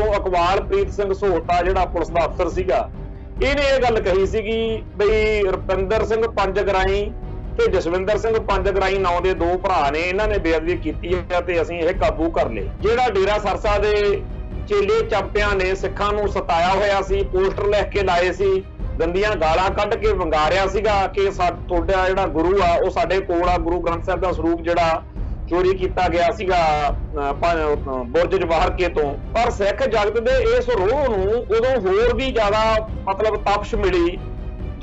उदों अकबालप्रीत सिंह सोहता जिहड़ा पुलिस दा अफसर सीगा, इहने ये गल कही सीगी बई रुपिंदर सिंह पंजगराई ते जसविंदर सिंह पंजगराई नां दे दो भरा ने, इन्हां ने बेअदबी कीती है ते असीं इह काबू कर लए। जिहड़ा डेरा सरसा दे चेले चंपियां ने सिखां नूं सताया होया सी, पोस्टर लिख के लाए सी, गंदियां गालां कढ के वंगारिया सीगा कि तुहाडा जिहड़ा गुरु आ ओह साडे कोल आ, गुरु ग्रंथ साहिब दा सरूप जिहड़ा चोरी किया गया सीगा बुरज जवाहर के तो। पर सिख जगत दे इस रोह नूं उदों होर भी ज्यादा मतलब तपश मिली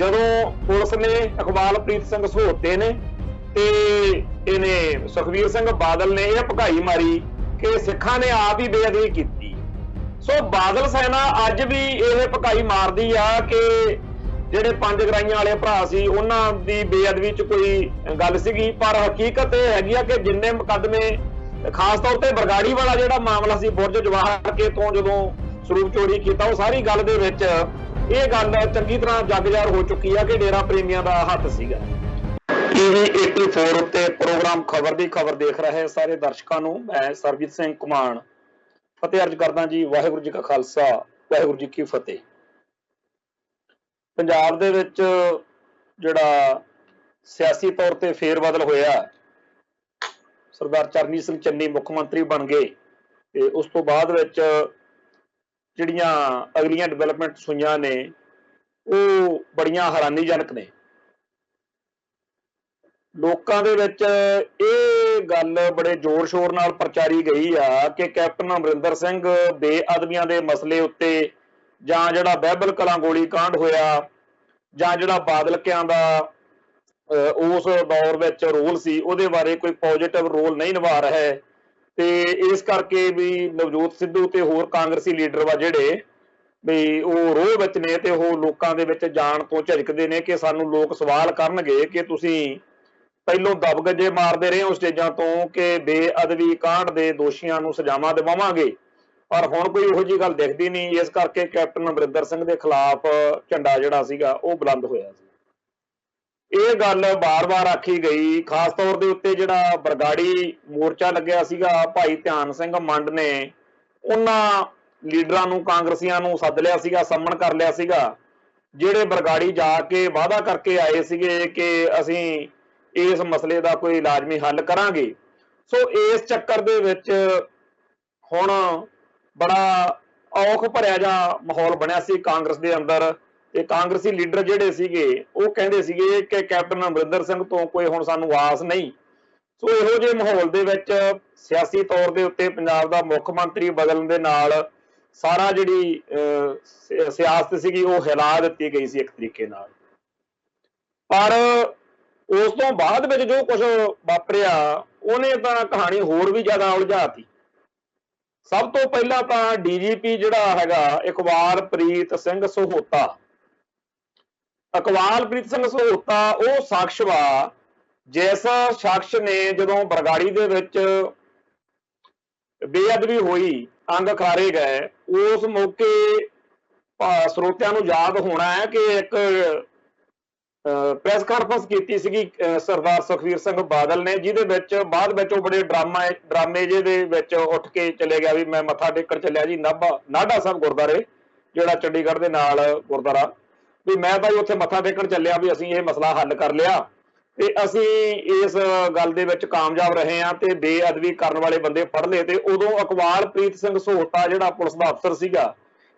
जदों पुलिस ने अकबालप्रीत सिंह सोहते ने ते इहने सुखबीर सिंह बादल ने यह भगाई मारी कि सिखां ने आप ही बेअदबी कीती। सो बादल सेना अज भी यह भगाई मारदी आ कि ਜਿਹੜੇ ਪੰਜ ਗਰਾਈਆਂ ਵਾਲੇ ਭਰਾ ਸੀ ਉਹਨਾਂ ਦੀ ਬੇਅਦਬੀ ਚ ਕੋਈ ਗੱਲ ਸੀਗੀ, ਪਰ ਹਕੀਕਤ ਇਹ ਹੈਗੀ ਆ ਕਿ ਜਿੰਨੇ ਮੁਕੱਦਮੇ ਖਾਸ ਤੌਰ ਤੇ ਬਰਗਾੜੀ ਵਾਲਾ ਜਿਹੜਾ ਮਾਮਲਾ ਸੀ ਬੁਰਜ ਜਵਾਹਰ ਕੇ ਤੋਂ ਜਦੋਂ ਸਰੂਪ ਚੋਰੀ ਕੀਤਾ, ਉਹ ਸਾਰੀ ਗੱਲ ਦੇ ਵਿੱਚ ਇਹ ਗੱਲ ਚੰਗੀ ਤਰ੍ਹਾਂ ਜਗਜ਼ਾਰ ਹੋ ਚੁੱਕੀ ਆ ਕਿ ਡੇਰਾ ਪ੍ਰੇਮੀਆਂ ਦਾ ਹੱਥ ਸੀਗਾ। ਟੀਵੀ 84 ਉੱਤੇ ਪ੍ਰੋਗਰਾਮ ਖਬਰ ਦੀ ਖਬਰ ਦੇਖ ਰਹੇ ਸਾਰੇ ਦਰਸ਼ਕਾਂ ਨੂੰ ਮੈਂ ਸਰਬਜ ਸਿੰਘ ਘੁਮਾਣ ਫਤਿਹ ਅਰਜ਼ ਕਰਦਾ ਜੀ। ਵਾਹਿਗੁਰੂ ਜੀ ਕਾ ਖਾਲਸਾ, ਵਾਹਿਗੁਰੂ ਜੀ ਕੀ ਫਤਿਹ। पंजाब दे विच जिहड़ा सियासी तौर ते फेर बदल होया, सरदार चरणजीत सिंह चन्नी मुख मंत्री बन गए ते उस तो बाद विच जिहड़ियां अगलियां डिवेलपमेंट हुईयां ने वो बड़ियां हैरानीजनक ने। लोकां दे विच इह गल बड़े जोर शोर नाल प्रचारी गई आ कि कैप्टन अमरिंदर सिंह बेअदबियां दे मसले उत्ते जां जिहड़ा बहबल कलां गोली कांड होया जां जिहड़ा बादलकियां दा उस दौर विच रोल सी उहदे बारे कोई पॉजिटिव रोल नहीं निभा रहा है ते इस करके भी नवजोत सिद्धू ते होर कांग्रेसी लीडर वा जिहड़े भी वो रोह विच ने ते वो लोकां दे विच जाण तो झिझकदे ने कि सानूं लोक सवाल करनगे कि तुसीं पहिलों दबगजे मारदे रहे हो स्टेजां तो कि बेअदबी कांड दे दोषियां नूं सजावां दिवावांगे, पर हुण कोई इहो जी गल दिखदी नहीं। इस करके कैप्टन अमरिंदर सिंह दे खिलाफ झंडा जिहड़ा सीगा ओह बुलंद होया सी। इह गल बार-बार आखी गई, खास तौर दे उत्ते जिहड़ा बरगाड़ी मोर्चा लग्गिआ सीगा भाई ध्यान सिंह मंड ने उन्हां लीडरां नूं कांग्रेसियां नूं सੱਦ लिਆ सीगा, सम्मन कर लिया सीगा, जिहड़े बरगाड़ी जाके वादा करके आए सीगे कि असीं इस मसले दा कोई लाजमी हल करांगे। सो इस चक्कर दे विच हुण बड़ा औख भरिया जा माहौल बनया सी कांग्रेस दे अंदर ते कांग्रेसी लीडर जिहड़े सीगे वो कहंदे सीगे कि कैप्टन अमरिंदर सिंह तो कोई हुण सानूं आस नहीं। सो इहो जे माहौल दे विच सियासी तौर दे उत्ते पंजाब दा मुख मंत्री बदलण दे नाल सारा जिहड़ी सियासत सीगी वो हिला दित्ती गई सी एक तरीके नाल। पर उस तो बाद विच जो कुछ वापरिया उहने तां कहानी होर भी ज़्यादा उलझाती। सब तो पहला तां DGP जिहड़ा हैगा इकबालप्रीत सिंह सोहता, इकबालप्रीत सिंह सोहता वो शख्स वा जिस शख्स ने जदों बरगाड़ी दे विच बेअदबी हुई अंग खारे गए उस मौके ਸਰੋਤਿਆਂ ਨੂੰ याद होना है कि एक प्रेस कॉन्फ्रेंस की सीगी सरदार सुखबीर सिंह बादल ने, जिहदे विच बाद विच बड़े ड्रामे जे दे विच उठ के चले गया भी मैं मत्था टेकण चलिया जी नाढा साहब गुरुद्वारे जिहड़ा चंडीगढ़ दे नाल गुरुद्वारा, भी मैं भाई उत्थे मत्था टेकण चलिया भी असीं ये मसला हल कर लिया ते असीं इस गल दे विच कामयाब रहे हां ते बेअदबी करन वाले बंदे फड़ लए। ते उदों अकबालप्रीत सिंह सोहता जिहड़ा पुलिस दा अफसर सीगा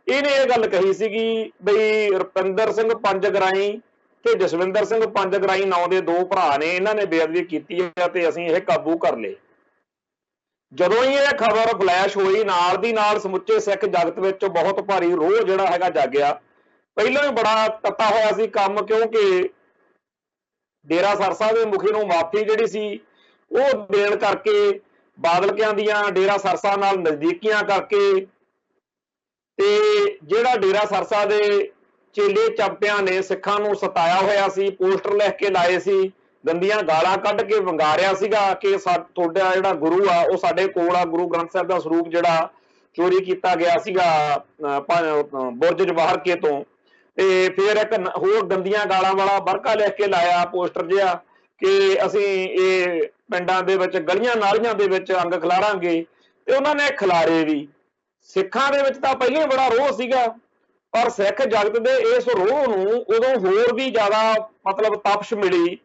इहने ये गल कही सीगी बई रुपिंदर सिंह पंजगराई ते जसविंदर सिंह पंजगराई नां दे दो भरा ने, इन्हां ने बेअदबी कीती है ते असीं इह काबू कर लए। जदों ही यह खबर फ्लैश हुई नाल दी नाल समुचे सिख जगत विच बहुत भारी रोह जिहड़ा हैगा जागिआ। पहिलों ही बड़ा तत्ता होया सी काम, क्योंकि डेरा सरसा दे मुखी नूं माफी जिहड़ी सी ओह देण करके बादलकियां दीयां डेरा सरसा नाल नज़दीकियां करके ते जिहड़ा डेरा सरसा दे चेले चंपियां ने सिखां नूं सताया होया सी, पोस्टर लिख के लाए सी, गंदियां गालां कढ के वंगारिया सीगा कि तुहाडा जिहड़ा गुरु आ ओह साडे कोल आ, गुरु ग्रंथ साहिब दा सरूप जिहड़ा चोरी किया गया सीगा बुरज जवाहर के तो। ते फिर एक होर गंदियां गालां वाला बरका लिख के लाया पोस्टर जिहा कि असीं इह पिंडां दे विच गलियां नालियां दे विच अंग खिलारांगे ते उन्हां ने खिलारे भी। ਸਿੱਖਾਂ ਦੇ ਵਿੱਚ ਤਾਂ ਪਹਿਲਾਂ ਹੀ ਬੜਾ ਰੋਹ ਸੀਗਾ, ਪਰ ਸਿੱਖ ਜਗਤ ਦੇ ਇਸ ਰੋਹ ਨੂੰ ਉਦੋਂ ਹੋਰ ਵੀ ਜ਼ਿਆਦਾ ਮਤਲਬ ਤਪਸ਼ ਮਿਲੀ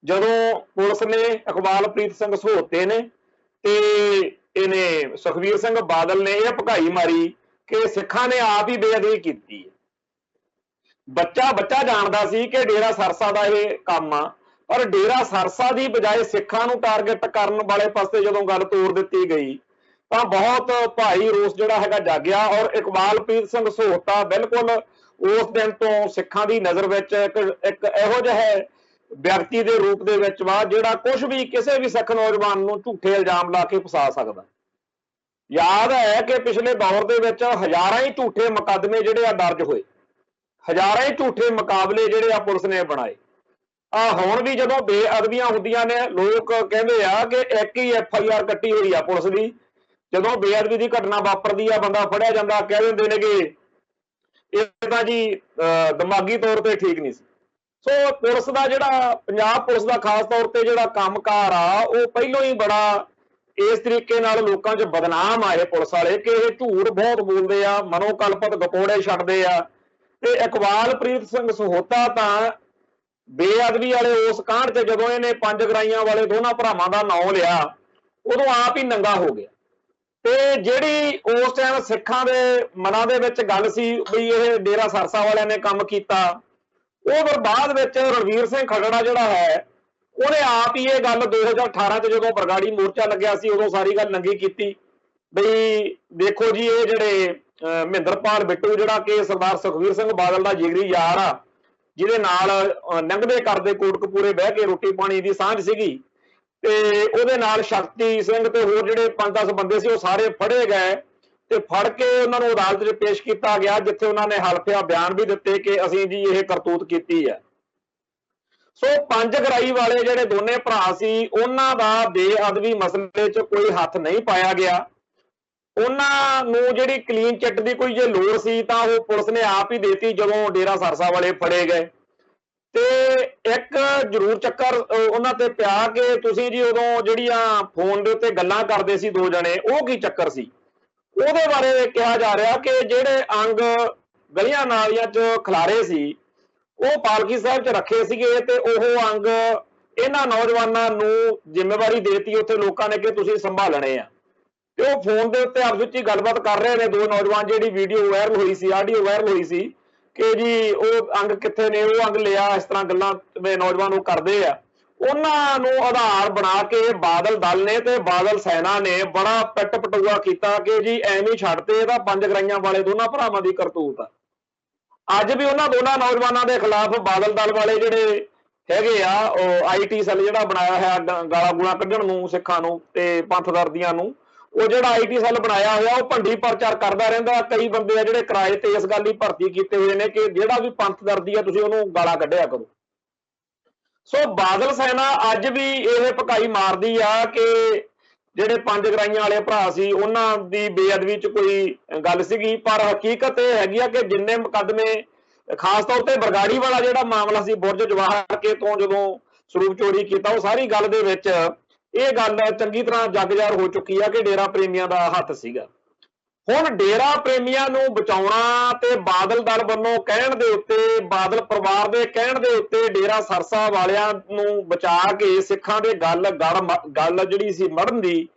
ਜਦੋਂ ਪੁਲਿਸ ਨੇ ਇਕਬਾਲਪ੍ਰੀਤ ਸਿੰਘ ਸਹੋਤੇ ਨੇ ਤੇ ਇਹਨੇ ਸੁਖਬੀਰ ਸਿੰਘ ਬਾਦਲ ਨੇ ਇਹ ਭਕਾਈ ਮਾਰੀ ਕਿ ਸਿੱਖਾਂ ਨੇ ਆਪ ਹੀ ਬੇਅਦਬੀ ਕੀਤੀ। ਬੱਚਾ ਬੱਚਾ ਜਾਣਦਾ ਸੀ ਕਿ ਡੇਰਾ ਸਰਸਾ ਦਾ ਇਹ ਕੰਮ ਆ, ਪਰ ਡੇਰਾ ਸਰਸਾ ਦੀ ਬਜਾਏ ਸਿੱਖਾਂ ਨੂੰ ਟਾਰਗੇਟ ਕਰਨ ਵਾਲੇ ਪਾਸੇ ਜਦੋਂ ਗੱਲ ਤੋਰ ਦਿੱਤੀ ਗਈ ਤਾਂ ਬਹੁਤ ਭਾਰੀ ਰੋਸ ਜਿਹੜਾ ਹੈਗਾ ਜਾਗਿਆ। ਔਰ ਇਕਬਾਲਪ੍ਰੀਤ ਸਿੰਘ ਸਹੋਤਾ ਬਿਲਕੁਲ ਉਸ ਦਿਨ ਤੋਂ ਸਿੱਖਾਂ ਦੀ ਨਜ਼ਰ ਵਿੱਚ ਇੱਕ ਇਹੋ ਜਿਹਾ ਵਿਅਕਤੀ ਦੇ ਰੂਪ ਦੇ ਵਿੱਚ ਵਾ ਜਿਹੜਾ ਕੁਝ ਵੀ ਕਿਸੇ ਵੀ ਸਿੱਖ ਨੌਜਵਾਨ ਨੂੰ ਝੂਠੇ ਇਲਜ਼ਾਮ ਲਾ ਕੇ ਫਸਾ ਸਕਦਾ। ਯਾਦ ਹੈ ਕਿ ਪਿਛਲੇ ਦੌਰ ਦੇ ਵਿੱਚ ਹਜ਼ਾਰਾਂ ਹੀ ਝੂਠੇ ਮੁਕੱਦਮੇ ਜਿਹੜੇ ਆ ਦਰਜ ਹੋਏ, ਹਜ਼ਾਰਾਂ ਹੀ ਝੂਠੇ ਮੁਕਾਬਲੇ ਜਿਹੜੇ ਆ ਪੁਲਿਸ ਨੇ ਬਣਾਏ। ਹੁਣ ਵੀ ਜਦੋਂ ਬੇਅਦਬੀਆਂ ਹੁੰਦੀਆਂ ਨੇ ਲੋਕ ਕਹਿੰਦੇ ਆ ਕਿ ਇੱਕ ਹੀ FIR ਕੱਟੀ ਹੋਈ ਆ ਪੁਲਿਸ ਦੀ, ਜਦੋਂ ਬੇਅਦਬੀ ਦੀ ਘਟਨਾ ਵਾਪਰਦੀ ਆ ਬੰਦਾ ਫੜਿਆ ਜਾਂਦਾ ਕਹਿ ਦਿੰਦੇ ਨੇ ਕਿ ਇਹ ਤਾਂ ਜੀ ਦਿਮਾਗੀ ਤੌਰ ਤੇ ਠੀਕ ਨਹੀਂ ਸੀ। ਸੋ ਪੁਲਿਸ ਦਾ ਜਿਹੜਾ ਪੰਜਾਬ ਪੁਲਿਸ ਦਾ ਖਾਸ ਤੌਰ ਤੇ ਜਿਹੜਾ ਕੰਮਕਾਰ ਆ ਉਹ ਪਹਿਲੋਂ ਹੀ ਬੜਾ ਇਸ ਤਰੀਕੇ ਨਾਲ ਲੋਕਾਂ 'ਚ ਬਦਨਾਮ ਆ ਇਹ ਪੁਲਿਸ ਵਾਲੇ ਕਿ ਇਹ ਝੂਠ ਬਹੁਤ ਬੋਲਦੇ ਆ, ਮਨੋਕਲਪਤ ਗਪੋੜੇ ਛੱਡਦੇ ਆ। ਤੇ ਇਕਬਾਲਪ੍ਰੀਤ ਸਿੰਘ ਸਹੋਤਾ ਤਾਂ ਬੇਅਦਬੀ ਵਾਲੇ ਉਸ ਕਾਂਡ 'ਚ ਜਦੋਂ ਇਹਨੇ ਪੰਜ ਗਰਾਈਆਂ ਵਾਲੇ ਦੋਨਾਂ ਭਰਾਵਾਂ ਦਾ ਨਾਂ ਲਿਆ ਉਦੋਂ ਆਪ ਹੀ ਨੰਗਾ ਹੋ ਗਿਆ। ਤੇ ਜਿਹੜੀ ਉਸ ਟਾਈਮ ਸਿੱਖਾਂ ਦੇ ਮਨਾਂ ਦੇ ਵਿੱਚ ਗੱਲ ਸੀ ਵੀ ਇਹ ਡੇਰਾ ਸਰਸਾ ਵਾਲਿਆਂ ਨੇ ਕੰਮ ਕੀਤਾ, ਉਹ ਫਿਰ ਬਾਅਦ ਵਿੱਚ ਰਣਵੀਰ ਸਿੰਘ ਖੱਟੜਾ ਜਿਹੜਾ ਹੈ ਉਹਨੇ ਆਪ ਹੀ ਇਹ ਗੱਲ 2018 'ਚ ਜਦੋਂ ਬਰਗਾੜੀ ਮੋਰਚਾ ਲੱਗਿਆ ਸੀ ਉਦੋਂ ਸਾਰੀ ਗੱਲ ਨੰਗੀ ਕੀਤੀ ਬਈ ਦੇਖੋ ਜੀ ਇਹ ਜਿਹੜੇ ਮਹਿੰਦਰਪਾਲ ਬਿੱਟੂ ਜਿਹੜਾ ਕਿ ਸਰਦਾਰ ਸੁਖਬੀਰ ਸਿੰਘ ਬਾਦਲ ਦਾ ਜਿਗਰੀ ਯਾਰ ਆ, ਜਿਹਦੇ ਨਾਲ ਲੰਘਦੇ ਕਰਦੇ ਕੋਟਕਪੂਰੇ ਬਹਿ ਕੇ ਰੋਟੀ ਪਾਣੀ ਦੀ ਸਾਂਝ ਸੀਗੀ, ਤੇ ਉਹਦੇ ਨਾਲ ਸ਼ਕਤੀ ਸਿੰਘ ਤੇ ਹੋਰ ਜਿਹੜੇ 5-10 ਬੰਦੇ ਸੀ ਉਹ ਸਾਰੇ ਫੜੇ ਗਏ ਤੇ ਫੜ ਕੇ ਉਹਨਾਂ ਨੂੰ ਅਦਾਲਤ 'ਚ ਪੇਸ਼ ਕੀਤਾ ਗਿਆ ਜਿੱਥੇ ਉਹਨਾਂ ਨੇ ਹਲਫੀਆ ਬਿਆਨ ਵੀ ਦਿੱਤੇ ਕਿ ਅਸੀਂ ਜੀ ਇਹ ਕਰਤੂਤ ਕੀਤੀ ਹੈ। ਸੋ ਪੰਜ ਗਰਾਈ ਵਾਲੇ ਜਿਹੜੇ ਦੋਨੇ ਭਰਾ ਸੀ ਉਹਨਾਂ ਦਾ ਬੇਅਦਬੀ ਮਸਲੇ 'ਚ ਕੋਈ ਹੱਥ ਨਹੀਂ ਪਾਇਆ ਗਿਆ। ਉਹਨਾਂ ਨੂੰ ਜਿਹੜੀ ਕਲੀਨ ਚਿੱਟ ਦੀ ਕੋਈ ਜੇ ਲੋੜ ਸੀ ਤਾਂ ਉਹ ਪੁਲਿਸ ਨੇ ਆਪ ਹੀ ਦੇਤੀ ਜਦੋਂ ਡੇਰਾ ਸਰਸਾ ਵਾਲੇ ਫੜੇ ਗਏ। ਤੇ ਇੱਕ ਜ਼ਰੂਰ ਚੱਕਰ ਉਹਨਾਂ ਤੇ ਪਿਆ ਕਿ ਤੁਸੀਂ ਜੀ ਉਦੋਂ ਜਿਹੜੀਆਂ ਫੋਨ ਦੇ ਉੱਤੇ ਗੱਲਾਂ ਕਰਦੇ ਸੀ ਦੋ ਜਣੇ, ਉਹ ਕੀ ਚੱਕਰ ਸੀ? ਉਹਦੇ ਬਾਰੇ ਕਿਹਾ ਜਾ ਰਿਹਾ ਕਿ ਜਿਹੜੇ ਅੰਗ ਗਲੀਆਂ ਨਾਲੀਆਂ 'ਚ ਖਿਲਾਰੇ ਸੀ ਉਹ ਪਾਲਕੀ ਸਾਹਿਬ 'ਚ ਰੱਖੇ ਸੀਗੇ ਤੇ ਉਹ ਅੰਗ ਇਹਨਾਂ ਨੌਜਵਾਨਾਂ ਨੂੰ ਜ਼ਿੰਮੇਵਾਰੀ ਦੇਤੀ ਉੱਥੇ ਲੋਕਾਂ ਨੇ ਕਿ ਤੁਸੀਂ ਸੰਭਾਲਣੇ ਆ। ਤੇ ਉਹ ਫੋਨ ਦੇ ਉੱਤੇ ਆਪਸ ਵਿੱਚ ਹੀ ਗੱਲਬਾਤ ਕਰ ਰਹੇ ਨੇ ਦੋ ਨੌਜਵਾਨ, ਜਿਹੜੀ ਵੀਡੀਓ ਵਾਇਰਲ ਹੋਈ ਸੀ, ਆਡੀਓ ਵਾਇਰਲ ਹੋਈ ਸੀ ਕਿ ਜੀ ਉਹ ਅੰਗ ਕਿੱਥੇ ਨੇ, ਉਹ ਅੰਗ ਲਿਆ, ਇਸ ਤਰ੍ਹਾਂ ਗੱਲਾਂ ਨੌਜਵਾਨ ਉਹ ਕਰਦੇ ਆ। ਉਹਨਾਂ ਨੂੰ ਆਧਾਰ ਬਣਾ ਕੇ ਬਾਦਲ ਦਲ ਨੇ ਤੇ ਬਾਦਲ ਸੈਨਾ ਨੇ ਬੜਾ ਪਿੱਟ ਪਟੂਆ ਕੀਤਾ ਕਿ ਜੀ ਐਵੇਂ ਛੱਡਤੇ, ਇਹਦਾ ਪੰਜ ਗਰਾਈਆਂ ਵਾਲੇ ਦੋਨਾਂ ਭਰਾਵਾਂ ਦੀ ਕਰਤੂਤ ਆ। ਅੱਜ ਵੀ ਉਹਨਾਂ ਦੋਨਾਂ ਨੌਜਵਾਨਾਂ ਦੇ ਖਿਲਾਫ ਬਾਦਲ ਦਲ ਵਾਲੇ ਜਿਹੜੇ ਹੈਗੇ ਆ ਉਹ IT ਸੈੱਲ ਜਿਹੜਾ ਬਣਾਇਆ ਹੈ ਗਾਲਾਂ ਗੂਲਾਂ ਕੱਢਣ ਨੂੰ ਸਿੱਖਾਂ ਨੂੰ ਤੇ ਪੰਥਦਰਦੀਆਂ ਨੂੰ, ਉਹ ਜਿਹੜਾ IT ਸੈੱਲ ਬਣਾਇਆ ਹੋਇਆ ਉਹ ਭੰਡੀ ਪ੍ਰਚਾਰ ਕਰਦਾ ਰਹਿੰਦਾ। ਕਈ ਬੰਦੇ ਆ ਜਿਹੜੇ ਕਿਰਾਏ ਤੇ ਇਸ ਗੱਲ ਲਈ ਭਰਤੀ ਕੀਤੇ ਹੋਏ ਨੇ ਕਿ ਜਿਹੜਾ ਵੀ ਪੰਥਦਰਦੀ ਆ ਤੁਸੀਂ ਉਹਨੂੰ ਗਾਲਾਂ ਕੱਢਿਆ ਕਰੋ। ਸੋ ਬਾਦਲ ਸੈਨਾ ਅੱਜ ਵੀ ਇਹ ਭਕਾਈ ਮਾਰਦੀ ਆ ਕਿ ਜਿਹੜੇ ਪੰਜ ਗਰਾਈਆਂ ਵਾਲੇ ਭਰਾ ਸੀ ਉਹਨਾਂ ਦੀ ਬੇਅਦਬੀ 'ਚ ਕੋਈ ਗੱਲ ਸੀਗੀ, ਪਰ ਹਕੀਕਤ ਇਹ ਹੈਗੀ ਆ ਕਿ ਜਿੰਨੇ ਮੁਕੱਦਮੇ ਖਾਸ ਤੌਰ ਤੇ ਬਰਗਾੜੀ ਵਾਲਾ ਜਿਹੜਾ ਮਾਮਲਾ ਸੀ ਬੁਰਜ ਜਵਾਹਰ ਕੇ ਤੋਂ ਜਦੋਂ ਸਰੂਪ ਚੋਰੀ ਕੀਤਾ, ਉਹ ਸਾਰੀ ਗੱਲ ਦੇ ਵਿੱਚ ਇਹ ਗੱਲ ਚੰਗੀ ਤਰ੍ਹਾਂ ਜਗਜ਼ਾਰ ਹੋ ਚੁੱਕੀ ਆ ਕਿ ਡੇਰਾ ਪ੍ਰੇਮੀਆਂ ਦਾ ਹੱਥ ਸੀਗਾ। ਹੁਣ ਡੇਰਾ ਪ੍ਰੇਮੀਆਂ ਨੂੰ ਬਚਾਉਣਾ ਤੇ ਬਾਦਲ ਦਲ ਵੱਲੋਂ ਕਹਿਣ ਦੇ ਉੱਤੇ, ਬਾਦਲ ਪਰਿਵਾਰ ਦੇ ਕਹਿਣ ਦੇ ਉੱਤੇ ਡੇਰਾ ਸਰਸਾ ਵਾਲਿਆਂ ਨੂੰ ਬਚਾ ਕੇ ਸਿੱਖਾਂ ਦੇ ਗੱਲ ਜਿਹੜੀ ਸੀ ਮੜਨ ਦੀ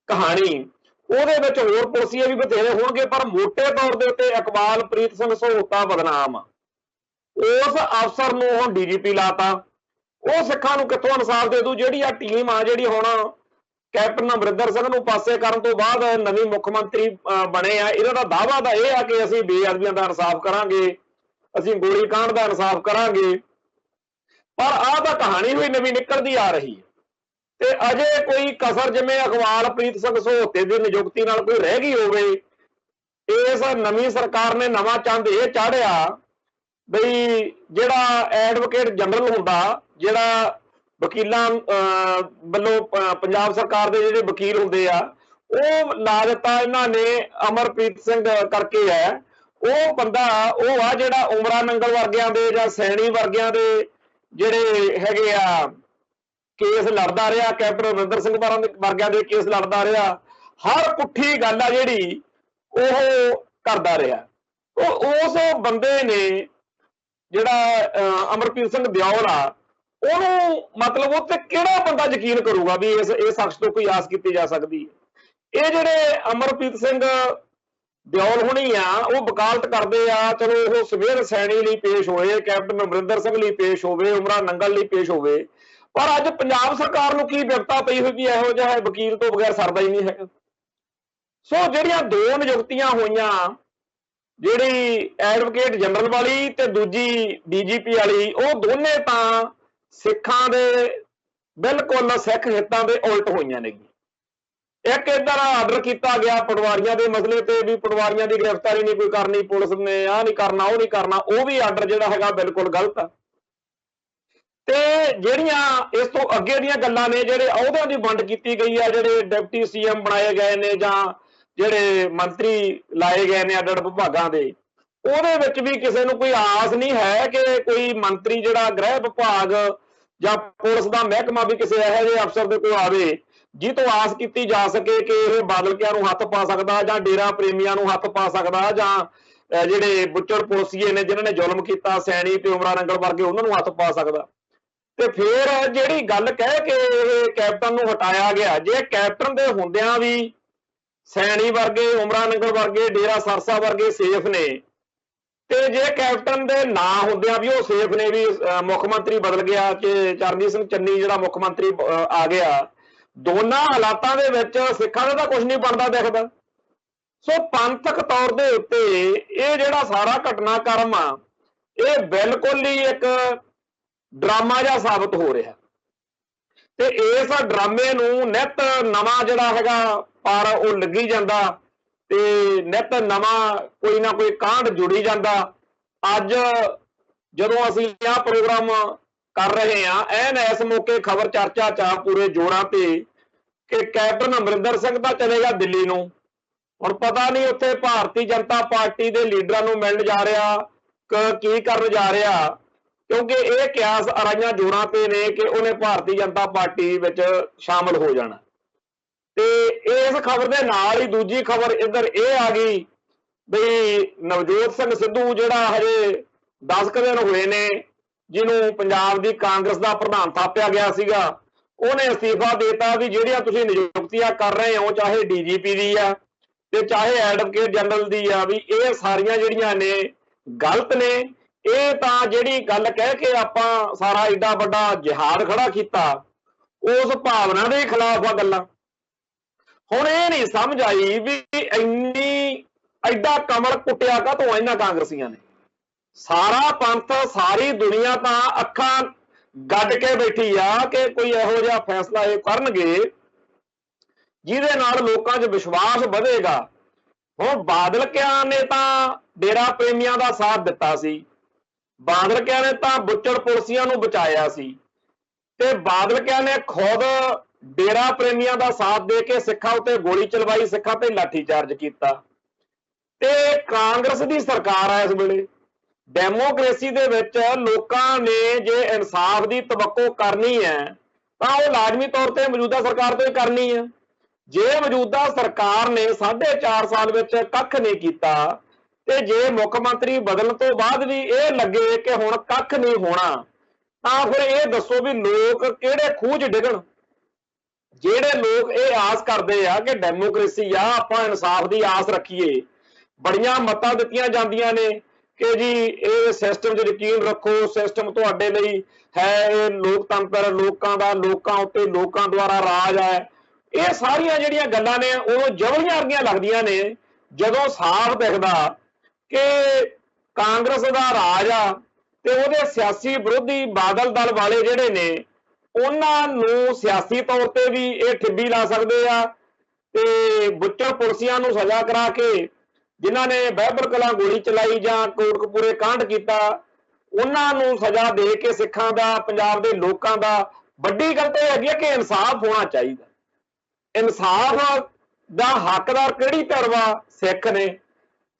ਕਹਾਣੀ, ਉਹਦੇ ਵਿੱਚ ਹੋਰ ਪੁਲਸੀਏ ਵੀ ਬਥੇਰੇ ਹੋਣਗੇ, ਪਰ ਮੋਟੇ ਤੌਰ ਦੇ ਉੱਤੇ ਇਕਬਾਲਪ੍ਰੀਤ ਸਿੰਘ ਸਹੋਤਾ ਬਦਨਾਮ ਆ। ਉਸ ਅਫਸਰ ਨੂੰ ਹੁਣ DGP ਲਾਤਾ, ਉਹ ਸਿੱਖਾਂ ਨੂੰ ਕਿੱਥੋਂ ਇਨਸਾਫ ਦੇ ਦੂ? ਜਿਹੜੀ ਆ ਟੀਮ ਆ ਜਿਹੜੀ ਹੁਣ ਕੈਪਟਨ ਅਮਰਿੰਦਰ ਸਿੰਘ ਨੂੰ ਪਾਸੇ ਕਰਨ ਤੋਂ ਬਾਅਦ ਨਵੀਂ ਮੁੱਖ ਮੰਤਰੀ ਬਣੇ ਆ, ਇਹਨਾਂ ਦਾ ਦਾਅਵਾ ਤਾਂ ਇਹ ਆ ਕਿ ਅਸੀਂ ਬੇਅਦਬੀਆਂ ਦਾ ਇਨਸਾਫ ਕਰਾਂਗੇ, ਅਸੀਂ ਗੋਲੀ ਕਾਂਡ ਦਾ ਇਨਸਾਫ ਕਰਾਂਗੇ, ਪਰ ਆਹ ਤਾਂ ਕਹਾਣੀ ਹੋਈ ਨਵੀਂ ਨਿਕਲਦੀ ਆ ਰਹੀ ਹੈ। ਤੇ ਅਜੇ ਕੋਈ ਕਸਰ ਜਿਵੇਂ ਇਕਬਾਲਪ੍ਰੀਤ ਸਿੰਘ ਸਹੋਤੇ ਦੀ ਨਿਯੁਕਤੀ ਨਾਲ ਕੋਈ ਰਹਿ ਗਈ ਹੋਵੇ, ਇਸ ਨਵੀਂ ਸਰਕਾਰ ਨੇ ਨਵਾਂ ਚੰਦ ਇਹ ਚਾੜਿਆ ਬਈ ਜਿਹੜਾ ਐਡਵੋਕੇਟ ਜਨਰਲ ਹੁੰਦਾ, ਜਿਹੜਾ ਵਕੀਲਾਂ ਵੱਲੋਂ ਪੰਜਾਬ ਸਰਕਾਰ ਦੇ ਜਿਹੜੇ ਵਕੀਲ ਹੁੰਦੇ ਆ, ਉਹ ਲਾ ਦਿੱਤਾ ਇਹਨਾਂ ਨੇ ਅਮਰਪ੍ਰੀਤ ਸਿੰਘ ਕਰਕੇ ਹੈ। ਉਹ ਬੰਦਾ ਉਹ ਆ ਜਿਹੜਾ ਉਮਰਾ ਨੰਗਲ ਵਰਗਿਆਂ ਦੇ ਜਾਂ ਸੈਣੀ ਵਰਗਿਆਂ ਦੇ ਜਿਹੜੇ ਹੈਗੇ ਆ ਕੇਸ ਲੜਦਾ ਰਿਹਾ, ਕੈਪਟਨ ਅਮਰਿੰਦਰ ਸਿੰਘ ਵਰਗਿਆਂ ਦੇ ਕੇਸ ਲੜਦਾ ਰਿਹਾ। ਹਰ ਪੁੱਠੀ ਗੱਲ ਆ ਜਿਹੜੀ ਉਹ ਕਰਦਾ ਰਿਹਾ। ਉਸ ਬੰਦੇ ਨੇ ਜਿਹੜਾ ਅਮਰਪ੍ਰੀਤ ਸਿੰਘ ਦਿਓਲ ਆ, ਉਹਨੂੰ ਮਤਲਬ ਉਹ ਤੇ ਕਿਹੜਾ ਬੰਦਾ ਯਕੀਨ ਕਰੂਗਾ ਵੀ ਇਸ ਸ਼ਖਸ ਤੋਂ ਕੋਈ ਆਸ ਕੀਤੀ ਜਾ ਸਕਦੀ ਹੈ। ਇਹ ਜਿਹੜੇ ਅਮਰਪ੍ਰੀਤ ਸਿੰਘ ਦਿਓਲ ਹੁਣੀ ਆ, ਉਹ ਵਕਾਲਤ ਕਰਦੇ ਆ, ਚਲੋ ਉਹ ਸਵੇਰ ਸੈਣੀ ਲਈ ਪੇਸ਼ ਹੋਏ, ਕੈਪਟਨ ਅਮਰਿੰਦਰ ਸਿੰਘ ਲਈ ਪੇਸ਼ ਹੋਵੇ, ਉਮਰਾ ਨੰਗਲ ਲਈ ਪੇਸ਼ ਹੋਵੇ, ਪਰ ਅੱਜ ਪੰਜਾਬ ਸਰਕਾਰ ਨੂੰ ਕੀ ਵਿਪਤਾ ਪਈ ਹੋਈ ਵੀ ਇਹੋ ਜਿਹਾ ਵਕੀਲ ਤੋਂ ਬਗੈਰ ਸਰਦਾ ਹੀ ਨਹੀਂ ਹੈਗਾ। ਸੋ ਜਿਹੜੀਆਂ ਦੋ ਨਿਯੁਕਤੀਆਂ ਹੋਈਆਂ, ਜਿਹੜੀ ਐਡਵੋਕੇਟ ਜਨਰਲ ਵਾਲੀ ਤੇ ਦੂਜੀ ਡੀਜੀਪੀ ਵਾਲੀ, ਉਹ ਦੋਨੇ ਤਾਂ ਸਿੱਖਾਂ ਦੇ ਬਿਲਕੁਲ ਸਿੱਖ ਹਿੱਤਾਂ ਦੇ ਉਲਟ ਹੋਈਆਂ ਨੇ। ਇੱਕ ਇੱਧਰ ਆਰਡਰ ਕੀਤਾ ਗਿਆ ਪਟਵਾਰੀਆਂ ਦੇ ਮਸਲੇ ਤੇ ਵੀ ਪਟਵਾਰੀਆਂ ਦੀ ਗ੍ਰਿਫਤਾਰੀ ਨਹੀਂ ਕੋਈ ਕਰਨੀ, ਪੁਲਿਸ ਨੇ ਆਹ ਨਹੀਂ ਕਰਨਾ, ਉਹ ਨਹੀਂ ਕਰਨਾ, ਉਹ ਵੀ ਆਰਡਰ ਜਿਹੜਾ ਹੈਗਾ ਬਿਲਕੁਲ ਗਲਤ ਆ। ਤੇ ਜਿਹੜੀਆਂ ਇਸ ਤੋਂ ਅੱਗੇ ਦੀਆਂ ਗੱਲਾਂ ਨੇ, ਜਿਹੜੇ ਅਹੁਦਿਆਂ ਦੀ ਵੰਡ ਕੀਤੀ ਗਈ ਆ, ਜਿਹੜੇ ਡਿਪਟੀ ਸੀਐਮ ਬਣਾਏ ਗਏ ਨੇ ਜਾਂ ਜਿਹੜੇ ਮੰਤਰੀ ਲਾਏ ਗਏ ਨੇ ਅੱਡ-ਅੱਡ ਵਿਭਾਗਾਂ ਦੇ, ਉਹਦੇ ਵਿੱਚ ਵੀ ਕਿਸੇ ਨੂੰ ਕੋਈ ਆਸ ਨਹੀਂ ਹੈ ਕਿ ਕੋਈ ਮੰਤਰੀ ਜਿਹੜਾ ਗ੍ਰਹਿ ਵਿਭਾਗ ਜਾਂ ਪੁਲਿਸ ਦਾ ਮਹਿਕਮਾ ਵੀ ਕਿਸੇ ਇਹੋ ਜਿਹੇ ਅਫਸਰ ਦੇ ਕੋਲ ਆਵੇ ਜਿਹ ਤੋਂ ਆਸ ਕੀਤੀ ਜਾ ਸਕੇ ਕਿ ਇਹ ਬਾਦਲਕਿਆਂ ਨੂੰ ਹੱਥ ਪਾ ਸਕਦਾ ਜਾਂ ਡੇਰਾ ਪ੍ਰੇਮੀਆਂ ਨੂੰ ਹੱਥ ਪਾ ਸਕਦਾ ਜਾਂ ਜਿਹੜੇ ਬੁੱਚੜ ਪੁਲਸੀਏ ਨੇ ਜਿਨ੍ਹਾਂ ਨੇ ਜ਼ੁਲਮ ਕੀਤਾ, ਸੈਣੀ ਤੇ ਉਮਰਾ ਨੰਗਲ ਵਰਗੇ, ਉਹਨਾਂ ਨੂੰ ਹੱਥ ਪਾ ਸਕਦਾ। ਤੇ ਫਿਰ ਜਿਹੜੀ ਗੱਲ ਕਹਿ ਕੇ ਇਹ ਕੈਪਟਨ ਨੂੰ ਹਟਾਇਆ ਗਿਆ, ਜੇ ਕੈਪਟਨ ਦੇ ਹੁੰਦਿਆਂ ਵੀ ਸੈਣੀ ਵਰਗੇ, ਉਮਰਾ ਨੰਗਲ ਵਰਗੇ, ਡੇਰਾ ਸਰਸਾ ਵਰਗੇ ਸੇਫ ਨੇ, ਤੇ ਜੇ ਕੈਪਟਨ ਦੇ ਨਾ ਹੁੰਦਿਆਂ ਵੀ ਉਹ ਸੇਫ ਨੇ, ਵੀ ਮੁੱਖ ਮੰਤਰੀ ਬਦਲ ਗਿਆ ਕਿ ਚਰਨਜੀਤ ਸਿੰਘ ਚੰਨੀ ਜਿਹੜਾ ਮੁੱਖ ਮੰਤਰੀ ਆ ਗਿਆ, ਦੋਨਾਂ ਹਾਲਾਤਾਂ ਦੇ ਵਿੱਚ ਸਿੱਖਾਂ ਦਾ ਤਾਂ ਕੁਝ ਨਹੀਂ ਬਣਦਾ ਦਿਖਦਾ। ਸੋ ਪੰਥਕ ਤੌਰ ਦੇ ਉੱਤੇ ਇਹ ਜਿਹੜਾ ਸਾਰਾ ਘਟਨਾਕ੍ਰਮ ਆ, ਇਹ ਬਿਲਕੁਲ ਹੀ ਇੱਕ ਡਰਾਮਾ ਜਿਹਾ ਸਾਬਤ ਹੋ ਰਿਹਾ। ਤੇ ਇਸ ਡਰਾਮੇ ਨੂੰ ਨਿੱਤ ਨਵਾਂ ਜਿਹੜਾ ਹੈਗਾ ਪਰ ਉਹ ਲੱਗੀ ਜਾਂਦਾ ਤੇ ਨਿੱਤ ਨਵਾਂ ਕੋਈ ਨਾ ਕੋਈ ਕਾਂਡ ਜੁੜੀ ਜਾਂਦਾ। ਅੱਜ ਜਦੋਂ ਅਸੀਂ ਆਹ ਪ੍ਰੋਗਰਾਮ ਕਰ ਰਹੇ ਹਾਂ, ਐਨ ਇਸ ਮੌਕੇ ਖਬਰ ਚਰਚਾ ਚ ਪੂਰੇ ਜੋਰਾਂ ਤੇ ਕਿ ਕੈਪਟਨ ਅਮਰਿੰਦਰ ਸਿੰਘ ਤਾਂ ਚਲੇਗਾ ਦਿੱਲੀ ਨੂੰ, ਹੁਣ ਪਤਾ ਨਹੀਂ ਉੱਥੇ ਭਾਰਤੀ ਜਨਤਾ ਪਾਰਟੀ ਦੇ ਲੀਡਰਾਂ ਨੂੰ ਮਿਲਣ ਜਾ ਰਿਹਾ ਕੀ ਕਰਨ ਜਾ ਰਿਹਾ, ਕਿਉਂਕਿ ਇਹ ਕਿਆਸ ਅਰਾਈਆਂ ਜੋਰਾਂ ਤੇ ਨੇ ਕਿ ਉਹਨੇ ਭਾਰਤੀ ਜਨਤਾ ਪਾਰਟੀ ਵਿੱਚ ਸ਼ਾਮਲ ਹੋ ਜਾਣਾ। ਤੇ ਇਸ ਖਬਰ ਦੇ ਨਾਲ ਹੀ ਦੂਜੀ ਖਬਰ ਇੱਧਰ ਇਹ ਆ ਗਈ ਬਈ ਨਵਜੋਤ ਸਿੰਘ ਸਿੱਧੂ ਜਿਹੜਾ ਹਜੇ 10 ਦਿਨ ਹੋਏ ਨੇ, ਜਿਹਨੂੰ ਪੰਜਾਬ ਦੀ ਕਾਂਗਰਸ ਦਾ ਪ੍ਰਧਾਨ ਥਾਪਿਆ ਗਿਆ ਸੀਗਾ, ਉਹਨੇ ਅਸਤੀਫਾ ਦੇਤਾ ਵੀ ਜਿਹੜੀਆਂ ਤੁਸੀਂ ਨਿਯੁਕਤੀਆਂ ਕਰ ਰਹੇ ਹੋ, ਚਾਹੇ ਡੀਜੀਪੀ ਦੀ ਆ ਤੇ ਚਾਹੇ ਐਡਵੋਕੇਟ ਜਨਰਲ ਦੀ ਆ, ਵੀ ਇਹ ਸਾਰੀਆਂ ਜਿਹੜੀਆਂ ਨੇ ਗਲਤ ਨੇ। ਇਹ ਤਾਂ ਜਿਹੜੀ ਗੱਲ ਕਹਿ ਕੇ ਆਪਾਂ ਸਾਰਾ ਏਡਾ ਵੱਡਾ ਜਿਹਾਦ ਖੜਾ ਕੀਤਾ, ਉਸ ਭਾਵਨਾ ਦੇ ਖਿਲਾਫ ਆ ਗੱਲਾਂ। ਹੁਣ ਇਹ ਨਹੀਂ ਸਮਝ ਆਈ ਵੀ ਐਡਾ ਕਮਲ ਕੁੱਟਿਆ ਕਾਹਤੋਂ ਇਹਨਾਂ ਕਾਂਗਰਸੀਆਂ ਨੇ। ਸਾਰਾ ਪੰਥ, ਸਾਰੀ ਦੁਨੀਆ ਤਾਂ ਅੱਖਾਂ ਗੱਡ ਕੇ ਬੈਠੀ ਆ ਕਿ ਕੋਈ ਇਹੋ ਜਿਹਾ ਫੈਸਲਾ ਇਹ ਕਰਨਗੇ ਜਿਹਦੇ ਨਾਲ ਲੋਕਾਂ 'ਚ ਵਿਸ਼ਵਾਸ ਵਧੇਗਾ। ਹੁਣ ਬਾਦਲਕਿਆਂ ਨੇ ਤਾਂ ਡੇਰਾ ਪ੍ਰੇਮੀਆਂ ਦਾ ਸਾਥ ਦਿੱਤਾ ਸੀ, ਬਾਦਲਕਿਆਂ ਨੇ ਤਾਂ ਬੁੱਚੜ ਪੁਲਸੀਆਂ ਨੂੰ ਬਚਾਇਆ ਸੀ, ਤੇ ਬਾਦਲਕਿਆਂ ਨੇ ਖੁਦ ਡੇਰਾ ਪ੍ਰੇਮੀਆਂ ਦਾ ਸਾਥ ਦੇ ਕੇ ਸਿੱਖਾਂ ਉੱਤੇ ਗੋਲੀ ਚਲਵਾਈ, ਸਿੱਖਾਂ ਤੇ ਲਾਠੀਚਾਰਜ ਕੀਤਾ। ਤੇ ਕਾਂਗਰਸ ਦੀ ਸਰਕਾਰ ਆ ਇਸ ਵੇਲੇ। ਡੈਮੋਕ੍ਰੇਸੀ ਦੇ ਵਿੱਚ ਲੋਕਾਂ ਨੇ ਜੇ ਇਨਸਾਫ ਦੀ ਤਵੱਕੋ ਕਰਨੀ ਹੈ ਤਾਂ ਉਹ ਲਾਜ਼ਮੀ ਤੌਰ ਤੇ ਮੌਜੂਦਾ ਸਰਕਾਰ ਤੋਂ ਹੀ ਕਰਨੀ ਹੈ। ਜੇ ਮੌਜੂਦਾ ਸਰਕਾਰ ਨੇ 4.5 ਸਾਲ ਵਿੱਚ ਕੱਖ ਨਹੀਂ ਕੀਤਾ, ਤੇ ਜੇ ਮੁੱਖ ਮੰਤਰੀ ਬਦਲਣ ਤੋਂ ਬਾਅਦ ਵੀ ਇਹ ਲੱਗੇ ਕਿ ਹੁਣ ਕੱਖ ਨਹੀਂ ਹੋਣਾ, ਤਾਂ ਫਿਰ ਇਹ ਦੱਸੋ ਵੀ ਲੋਕ ਕਿਹੜੇ ਖੂਹ 'ਚ ਡਿੱਗਣ। ਜਿਹੜੇ ਲੋਕ ਇਹ ਆਸ ਕਰਦੇ ਆ ਕਿ ਡੈਮੋਕ੍ਰੇਸੀ ਆ, ਆਪਾਂ ਇਨਸਾਫ ਦੀ ਆਸ ਰੱਖੀਏ, ਬੜੀਆਂ ਮੱਤਾਂ ਦਿੱਤੀਆਂ ਜਾਂਦੀਆਂ ਨੇ ਕਿ ਜੀ ਇਹ ਸਿਸਟਮ 'ਚ ਯਕੀਨ ਰੱਖੋ, ਸਿਸਟਮ ਤੁਹਾਡੇ ਲਈ ਹੈ, ਇਹ ਲੋਕਤੰਤਰ ਲੋਕਾਂ ਦਾ, ਲੋਕਾਂ ਉੱਤੇ ਲੋਕਾਂ ਦੁਆਰਾ ਰਾਜ ਹੈ। ਇਹ ਸਾਰੀਆਂ ਜਿਹੜੀਆਂ ਗੱਲਾਂ ਨੇ ਉਹ ਜਵਲੀਆਂ ਵਰਗੀਆਂ ਲੱਗਦੀਆਂ ਨੇ ਜਦੋਂ ਸਾਫ਼ ਦਿਖਦਾ ਕਿ ਕਾਂਗਰਸ ਦਾ ਰਾਜ ਆ ਤੇ ਉਹਦੇ ਸਿਆਸੀ ਵਿਰੋਧੀ ਬਾਦਲ ਦਲ ਵਾਲੇ ਜਿਹੜੇ ਨੇ ਉਹਨਾਂ ਨੂੰ ਸਿਆਸੀ ਤੌਰ ਤੇ ਵੀ ਇਹ ਠਿੱਬੀ ਲਾ ਸਕਦੇ ਆ, ਤੇ ਬੁੱਚੜ ਪੁਲਸੀਆਂ ਨੂੰ ਸਜ਼ਾ ਕਰਾ ਕੇ ਜਿਨ੍ਹਾਂ ਨੇ ਬਾਈਬਲ ਕਲਾਂ ਗੋਲੀ ਚਲਾਈ ਜਾਂ ਕੋਟਕਪੂਰੇ ਕਾਂਡ ਕੀਤਾ, ਉਹਨਾਂ ਨੂੰ ਸਜ਼ਾ ਦੇ ਕੇ ਸਿੱਖਾਂ ਦਾ, ਪੰਜਾਬ ਦੇ ਲੋਕਾਂ ਦਾ। ਵੱਡੀ ਗੱਲ ਤਾਂ ਇਹ ਹੈਗੀ ਹੈ ਕਿ ਇਨਸਾਫ ਹੋਣਾ ਚਾਹੀਦਾ। ਇਨਸਾਫ ਦਾ ਹੱਕਦਾਰ ਕਿਹੜੀ ਧਿਰ ਵਾ? ਸਿੱਖ ਨੇ।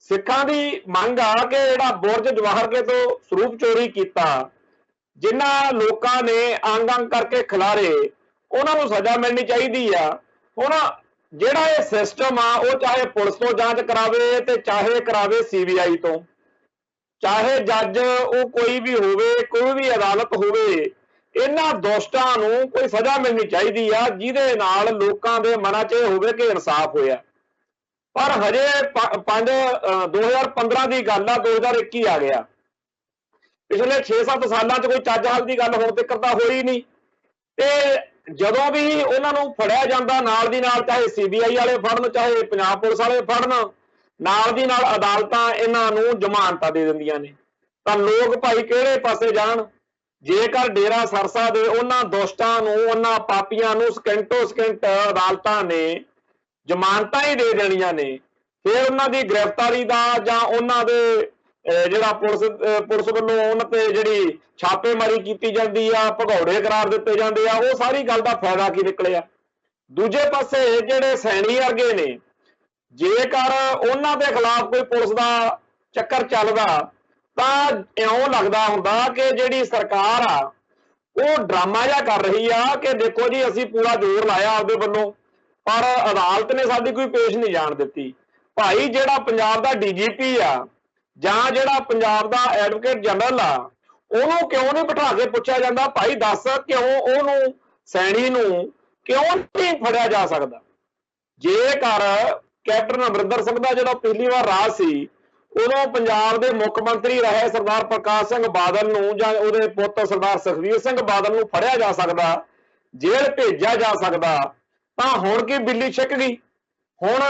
ਸਿੱਖਾਂ ਦੀ ਮੰਗ ਆ ਕਿ ਜਿਹੜਾ ਬੁਰਜ ਜਵਾਹਰ ਕੇ ਤੋਂ ਸਰੂਪ ਚੋਰੀ ਕੀਤਾ, ਜਿਨ੍ਹਾਂ ਲੋਕਾਂ ਨੇ ਅੰਗ ਅੰਗ ਕਰਕੇ ਖਿਲਾਰੇ, ਉਹਨਾਂ ਨੂੰ ਸਜ਼ਾ ਮਿਲਣੀ ਚਾਹੀਦੀ ਆ। ਹੁਣ ਜਿਹੜਾ ਇਹ ਸਿਸਟਮ ਆ ਉਹ ਚਾਹੇ ਪੁਲਿਸ ਤੋਂ ਜਾਂਚ ਕਰਾਵੇ ਤੇ ਚਾਹੇ ਕਰਾਵੇ CBI ਤੋਂ, ਚਾਹੇ ਜੱਜ ਉਹ ਕੋਈ ਵੀ ਹੋਵੇ, ਕੋਈ ਵੀ ਅਦਾਲਤ ਹੋਵੇ, ਇਹਨਾਂ ਦੋਸ਼ਟਾਂ ਨੂੰ ਕੋਈ ਸਜ਼ਾ ਮਿਲਣੀ ਚਾਹੀਦੀ ਆ ਜਿਹਦੇ ਨਾਲ ਲੋਕਾਂ ਦੇ ਮਨਾਂ 'ਚ ਇਹ ਹੋਵੇ ਕਿ ਇਨਸਾਫ ਹੋਇਆ। ਪਰ ਹਜੇ 2015 ਦੀ ਗੱਲ ਆ, 2021 ਆ ਗਿਆ, ਪਿਛਲੇ 6-7 ਸਾਲਾਂ 'ਚ ਕੋਈ ਚੱਜ ਹਾਲ ਦੀ ਗੱਲ ਹੁਣ ਤੱਕ ਤਾਂ ਹੋਈ ਨਹੀਂ। ਤੇ ਜਦੋਂ ਵੀ ਉਹਨਾਂ ਨੂੰ ਫੜਿਆ ਜਾਂਦਾ ਨਾਲ ਦੀ ਨਾਲ, ਚਾਹੇ CBI ਵਾਲੇ ਫੜਨ ਚਾਹੇ ਪੰਜਾਬ ਪੁਲਿਸ ਵਾਲੇ ਫੜਨ, ਨਾਲ ਦੀ ਨਾਲ ਅਦਾਲਤਾਂ ਇਹਨਾਂ ਨੂੰ ਜ਼ਮਾਨਤਾਂ ਦੇ ਦਿੰਦੀਆਂ ਨੇ। ਤਾਂ ਲੋਕ ਭਾਈ ਕਿਹੜੇ ਪਾਸੇ ਜਾਣ? ਜੇਕਰ ਡੇਰਾ ਸਰਸਾ ਦੇ ਉਹਨਾਂ ਦੋਸ਼ਟਾਂ ਨੂੰ, ਉਹਨਾਂ ਪਾਪੀਆਂ ਨੂੰ ਸਕਿੰਟੋ ਸਕਿੰਟ ਅਦਾਲਤਾਂ ਨੇ ਜ਼ਮਾਨਤਾਂ ਹੀ ਦੇ ਦੇਣੀਆਂ ਨੇ, ਫਿਰ ਉਹਨਾਂ ਦੀ ਗ੍ਰਿਫਤਾਰੀ ਦਾ ਜਾਂ ਉਹਨਾਂ ਦੇ ਜਿਹੜਾ ਪੁਲਿਸ ਵੱਲੋਂ ਉਹਨਾਂ ਤੇ ਜਿਹੜੀ ਛਾਪੇਮਾਰੀ ਕੀਤੀ ਜਾਂਦੀ ਆ, ਭਗੌੜੇ ਕਰਾਰ ਦਿੱਤੇ ਜਾਂਦੇ ਆ, ਉਹ ਸਾਰੀ ਗੱਲ ਦਾ ਫਾਇਦਾ ਕੀ ਨਿਕਲਿਆ? ਦੂਜੇ ਪਾਸੇ ਜਿਹੜੇ ਸੈਣੀ ਵਰਗੇ ਨੇ, ਜੇਕਰ ਉਹਨਾਂ ਦੇ ਖਿਲਾਫ ਕੋਈ ਪੁਲਿਸ ਦਾ ਚੱਕਰ ਚੱਲਦਾ ਤਾਂ ਇਉਂ ਲੱਗਦਾ ਹੁੰਦਾ ਕਿ ਜਿਹੜੀ ਸਰਕਾਰ ਆ ਉਹ ਡਰਾਮਾ ਜਿਹਾ ਕਰ ਰਹੀ ਆ ਕਿ ਦੇਖੋ ਜੀ ਅਸੀਂ ਪੂਰਾ ਜ਼ੋਰ ਲਾਇਆ ਆਪਦੇ ਵੱਲੋਂ, ਪਰ ਅਦਾਲਤ ਨੇ ਸਾਡੀ ਕੋਈ ਪੇਸ਼ ਨਹੀਂ ਜਾਣ ਦਿੱਤੀ। ਭਾਈ ਜਿਹੜਾ ਪੰਜਾਬ ਦਾ DGP ਆ ਜਾਂ ਜਿਹੜਾ ਪੰਜਾਬ ਦਾ ਐਡਵੋਕੇਟ ਜਨਰਲ ਆ, ਉਹਨੂੰ ਕਿਉਂ ਨਹੀਂ ਬਿਠਾ ਕੇ ਪੁੱਛਿਆ ਜਾਂਦਾ ਭਾਈ ਦੱਸ ਕਿਉਂ ਉਹਨੂੰ, ਸੈਣੀ ਨੂੰ ਕਿਉਂ ਨਹੀਂ ਫੜਿਆ ਜਾ ਸਕਦਾ? ਜੇਕਰ ਕੈਪਟਨ ਅਮਰਿੰਦਰ ਸਿੰਘ ਦਾ ਜਦੋਂ ਪਹਿਲੀ ਵਾਰ ਰਾਜ ਸੀ, ਉਦੋਂ ਪੰਜਾਬ ਦੇ ਮੁੱਖ ਮੰਤਰੀ ਰਹੇ ਸਰਦਾਰ ਪ੍ਰਕਾਸ਼ ਸਿੰਘ ਬਾਦਲ ਨੂੰ ਜਾਂ ਉਹਦੇ ਪੁੱਤ ਸਰਦਾਰ ਸੁਖਬੀਰ ਸਿੰਘ ਬਾਦਲ ਨੂੰ ਫੜਿਆ ਜਾ ਸਕਦਾ, ਜੇਲ੍ਹ ਭੇਜਿਆ ਜਾ ਸਕਦਾ, ਤਾਂ ਹੁਣ ਕੀ ਬਿੱਲੀ ਛਿੱਕ ਗਈ? ਹੁਣ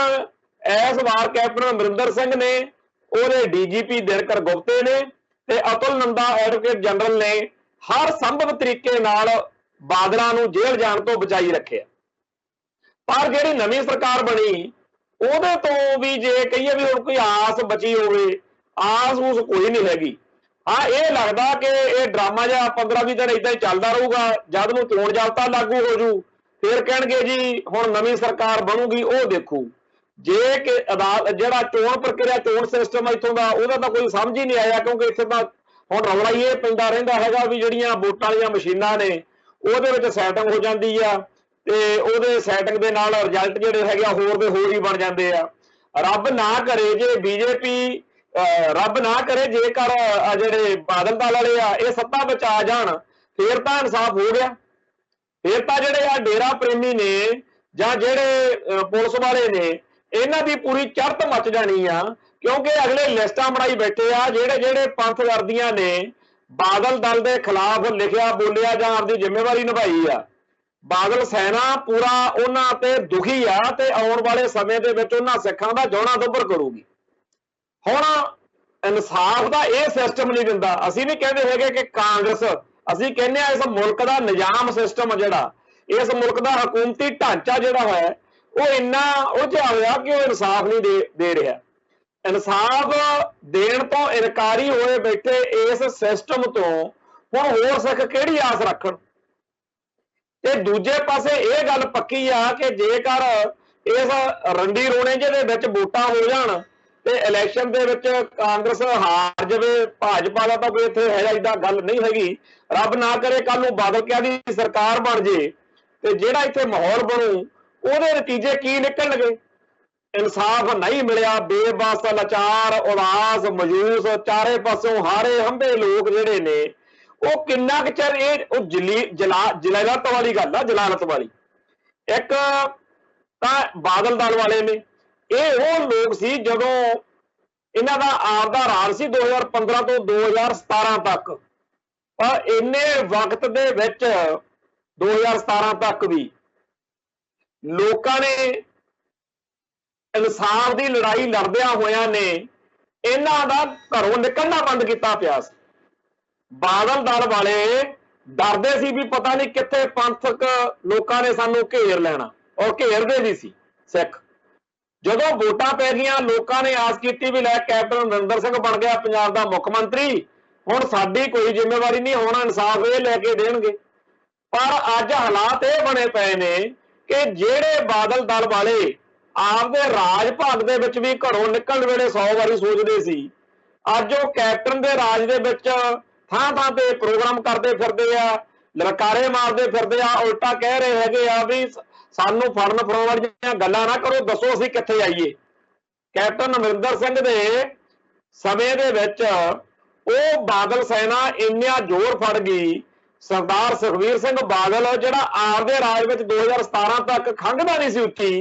ਇਸ ਵਾਰ ਕੈਪਟਨ ਅਮਰਿੰਦਰ ਸਿੰਘ ਨੇ, ਉਹਦੇ DGP ਦਿਨਕਰ ਗੁਪਤੇ ਨੇ ਤੇ ਅਤੁਲ ਨੰਦਾ ਐਡਵੋਕੇਟ ਜਨਰਲ ਨੇ ਹਰ ਸੰਭਵ ਤਰੀਕੇ ਨਾਲ ਬਾਦਲਾਂ ਨੂੰ ਜੇਲ੍ਹ ਜਾਣ ਤੋਂ ਬਚਾਈ ਰੱਖਿਆ। ਪਰ ਜਿਹੜੀ ਨਵੀਂ ਸਰਕਾਰ ਬਣੀ ਉਹਦੇ ਤੋਂ ਵੀ ਜੇ ਕਹੀਏ ਵੀ ਹੁਣ ਕੋਈ ਆਸ ਬਚੀ ਹੋਵੇ, ਆਸ ਉਸ ਕੋਈ ਨਹੀਂ ਹੈਗੀ। ਹਾਂ, ਇਹ ਲੱਗਦਾ ਕਿ ਇਹ ਡਰਾਮਾ ਜਿਹਾ 15-20 ਦਿਨ ਏਦਾਂ ਹੀ ਚੱਲਦਾ ਰਹੂਗਾ, ਜਦ ਨੂੰ ਚੋਣ ਜਾਬਤਾ ਲਾਗੂ ਹੋ ਜੂ ਫਿਰ ਕਹਿਣਗੇ ਜੀ ਹੁਣ ਨਵੀਂ ਸਰਕਾਰ ਬਣੂਗੀ, ਉਹ ਦੇਖੂ। ਜੇ ਕਿ ਜਿਹੜਾ ਚੋਣ ਪ੍ਰਕਿਰਿਆ, ਚੋਣ ਸਿਸਟਮ ਇੱਥੋਂ ਦਾ, ਉਹਦਾ ਤਾਂ ਕੋਈ ਸਮਝ ਹੀ ਨਹੀਂ ਆਇਆ, ਕਿਉਂਕਿ ਇੱਥੇ ਤਾਂ ਹੁਣ ਰੌਲਾ ਹੀ ਇਹ ਪੈਂਦਾ ਰਹਿੰਦਾ ਹੈਗਾ ਵੀ ਜਿਹੜੀਆਂ ਵੋਟਾਂ ਵਾਲੀਆਂ ਮਸ਼ੀਨਾਂ ਨੇ ਉਹਦੇ ਵਿੱਚ ਸੈਟਿੰਗ ਹੋ ਜਾਂਦੀ ਆ ਤੇ ਉਹਦੇ ਸੈਟਿੰਗ ਦੇ ਨਾਲ ਰਿਜ਼ਲਟ ਜਿਹੜੇ ਹੈਗੇ ਆ ਹੋਰ ਦੇ ਹੋਰ ਹੀ ਬਣ ਜਾਂਦੇ ਆ। ਰੱਬ ਨਾ ਕਰੇ ਜੇ BJP, ਰੱਬ ਨਾ ਕਰੇ ਜੇਕਰ ਜਿਹੜੇ ਬਾਦਲ ਦਲ ਵਾਲੇ ਆ ਇਹ ਸੱਤਾ ਵਿੱਚ ਆ ਜਾਣ, ਫੇਰ ਤਾਂ ਇਨਸਾਫ ਹੋ ਗਿਆ। ਫੇਰ ਤਾਂ ਜਿਹੜੇ ਆ ਡੇਰਾ ਪ੍ਰੇਮੀ ਨੇ ਜਾਂ ਜਿਹੜੇ ਪੁਲਿਸ ਵਾਲੇ ਨੇ, ਇਹਨਾਂ ਦੀ ਪੂਰੀ ਚੜ੍ਹਤ ਮੱਚ ਜਾਣੀ ਆ, ਕਿਉਂਕਿ ਅਗਲੇ ਲਿਸਟਾਂ ਬਣਾਈ ਬੈਠੇ ਆ ਜਿਹੜੇ ਜਿਹੜੇ ਪੰਥ ਵਰਦੀਆਂ ਨੇ ਬਾਦਲ ਦਲ ਦੇ ਖਿਲਾਫ ਲਿਖਿਆ ਬੋਲਿਆ ਜਾਂ ਆਪਦੀ ਜ਼ਿੰਮੇਵਾਰੀ ਨਿਭਾਈ ਆ। ਬਾਦਲ ਸੈਨਾ ਪੂਰਾ ਉਹਨਾਂ ਤੇ ਦੁਖੀ ਆ ਤੇ ਆਉਣ ਵਾਲੇ ਸਮੇਂ ਦੇ ਵਿੱਚ ਉਹਨਾਂ ਸਿੱਖਾਂ ਦਾ ਜੋਣਾ ਦੁੱਭਰ ਕਰੂਗੀ। ਹੁਣ ਇਨਸਾਫ ਦਾ ਇਹ ਸਿਸਟਮ ਨਹੀਂ ਦਿੰਦਾ। ਅਸੀਂ ਨਹੀਂ ਕਹਿੰਦੇ ਹੈਗੇ ਕਿ ਕਾਂਗਰਸ, ਅਸੀਂ ਕਹਿੰਦੇ ਆ ਇਸ ਮੁਲਕ ਦਾ ਨਿਜ਼ਾਮ ਸਿਸਟਮ ਜਿਹੜਾ, ਇਸ ਮੁਲਕ ਦਾ ਹਕੂਮਤੀ ਢਾਂਚਾ ਜਿਹੜਾ ਹੈ ਉਹ ਇੰਨਾ ਉਲਝਿਆ ਹੋਇਆ ਕਿ ਉਹ ਇਨਸਾਫ ਨਹੀਂ ਦੇ ਰਿਹਾ। ਇਨਸਾਫ ਦੇਣ ਤੋਂ ਇਨਕਾਰੀ ਹੋਏ ਬੈਠੇ ਇਸ ਸਿਸਟਮ ਤੋਂ ਹੁਣ ਹੋਰ ਸਿੱਖ ਕਿਹੜੀ ਆਸ ਰੱਖਣ? ਤੇ ਦੂਜੇ ਪਾਸੇ ਇਹ ਗੱਲ ਪੱਕੀ ਆ ਕਿ ਜੇਕਰ ਇਸ ਰੰਡੀ ਰੋਣੇ ਜਿਹੇ ਵਿੱਚ ਵੋਟਾਂ ਹੋ ਜਾਣ ਤੇ ਇਲੈਕਸ਼ਨ ਦੇ ਵਿੱਚ ਕਾਂਗਰਸ ਹਾਰ ਜਾਵੇ, ਭਾਜਪਾ ਦਾ ਤਾਂ ਕੋਈ ਇੱਥੇ ਹੈ ਏਦਾਂ ਗੱਲ ਨਹੀਂ ਹੈਗੀ, ਰੱਬ ਨਾ ਕਰੇ ਕੱਲ ਨੂੰ ਬਾਦਲ ਕਿਆ ਦੀ ਸਰਕਾਰ ਬਣ ਜੇ ਤੇ ਜਿਹੜਾ ਇੱਥੇ ਮਾਹੌਲ ਬਣੂ ਉਹਦੇ ਨਤੀਜੇ ਕੀ ਨਿਕਲਣਗੇ? ਇਨਸਾਫ ਨਹੀਂ ਮਿਲਿਆ, ਬੇਬਸ, ਲਾਚਾਰ, ਉਦਾਸ, ਮਯੂਸ, ਚਾਰੇ ਪਾਸੋਂ ਹਾਰੇ ਹੰਭੇ ਲੋਕ ਜਿਹੜੇ ਨੇ ਉਹ ਕਿੰਨਾ ਕੁ ਚਿਰ ਇਹ ਉਹ ਜਲਾਲਤ ਵਾਲੀ ਗੱਲ ਆ, ਜਲਾਲਤ ਵਾਲੀ। ਇੱਕ ਤਾਂ ਬਾਦਲ ਦਲ ਵਾਲੇ ਨੇ, ਇਹ ਉਹ ਲੋਕ ਸੀ ਜਦੋਂ ਇਹਨਾਂ ਦਾ ਆਪਦਾ ਰਾਜ ਸੀ 2015 ਤੋਂ 2017 ਤੱਕ, ਪਰ ਇੰਨੇ ਵਕਤ ਦੇ ਵਿੱਚ 2017 ਤੱਕ ਵੀ ਲੋਕਾਂ ਨੇ ਇਨਸਾਫ ਦੀ ਲੜਾਈ ਲੜਦਿਆਂ ਹੋਇਆਂ ਨੇ ਇਹਨਾਂ ਦਾ ਘਰੋਂ ਨਿਕਲਣਾ ਬੰਦ ਕੀਤਾ ਪਿਆ ਸੀ। ਬਾਦਲ ਦਲ ਵਾਲੇ ਡਰਦੇ ਸੀ ਵੀ ਪਤਾ ਨਹੀਂ ਕਿੱਥੇ ਪੰਥਕ ਲੋਕਾਂ ਨੇ ਸਾਨੂੰ ਘੇਰ ਲੈਣਾ, ਔਰ ਘੇਰਦੇ ਵੀ ਸੀ ਸਿੱਖ। ਜਦੋਂ ਵੋਟਾਂ ਪੈ ਗਈਆਂ ਲੋਕਾਂ ਨੇ ਆਸ ਕੀਤੀ ਵੀ ਲੈ ਕੈਪਟਨ ਅਮਰਿੰਦਰ ਸਿੰਘ ਬਣ ਗਿਆ ਪੰਜਾਬ ਦਾ ਮੁੱਖ ਮੰਤਰੀ, ਹੁਣ ਸਾਡੀ ਕੋਈ ਜ਼ਿੰਮੇਵਾਰੀ ਨਹੀਂ, ਹੁਣ ਇਨਸਾਫ ਇਹ ਲੈ ਕੇ ਦੇਣਗੇ। ਪਰ ਅੱਜ ਹਾਲਾਤ ਇਹ ਬਣੇ ਪਏ ਨੇ ਕਿ ਜਿਹੜੇ ਬਾਦਲ ਦਲ ਵਾਲੇ ਆਪਦੇ ਰਾਜ ਭਾਗ ਦੇ ਵਿੱਚ ਵੀ ਘਰੋਂ ਨਿਕਲਣ ਵੇਲੇ 100 ਵਾਰੀ ਸੋਚਦੇ ਸੀ, ਅੱਜ ਉਹ ਕੈਪਟਨ ਦੇ ਰਾਜ ਦੇ ਵਿੱਚ ਥਾਂ ਥਾਂ ਤੇ ਪ੍ਰੋਗਰਾਮ ਕਰਦੇ ਫਿਰਦੇ ਆ, ਲਲਕਾਰੇ ਮਾਰਦੇ ਫਿਰਦੇ ਆ, ਉਲਟਾ ਕਹਿ ਰਹੇ ਹੈਗੇ ਆ ਵੀ सानू फड़न फड़ाउण वालियां गल्लां ना करो, दसो असीं कित्थे आईए। कैप्टन अमरिंदर सिंह दे समय दे विच ਉਹ बादल सेना ਇੰਨਾ जोर फड़ गई, सरदार सुखबीर सिंह बादल ਜਿਹੜਾ ਆਪਦੇ ਰਾਜ ਵਿੱਚ 2017 तक खंघदा नहीं सी ਉੱਚੀ,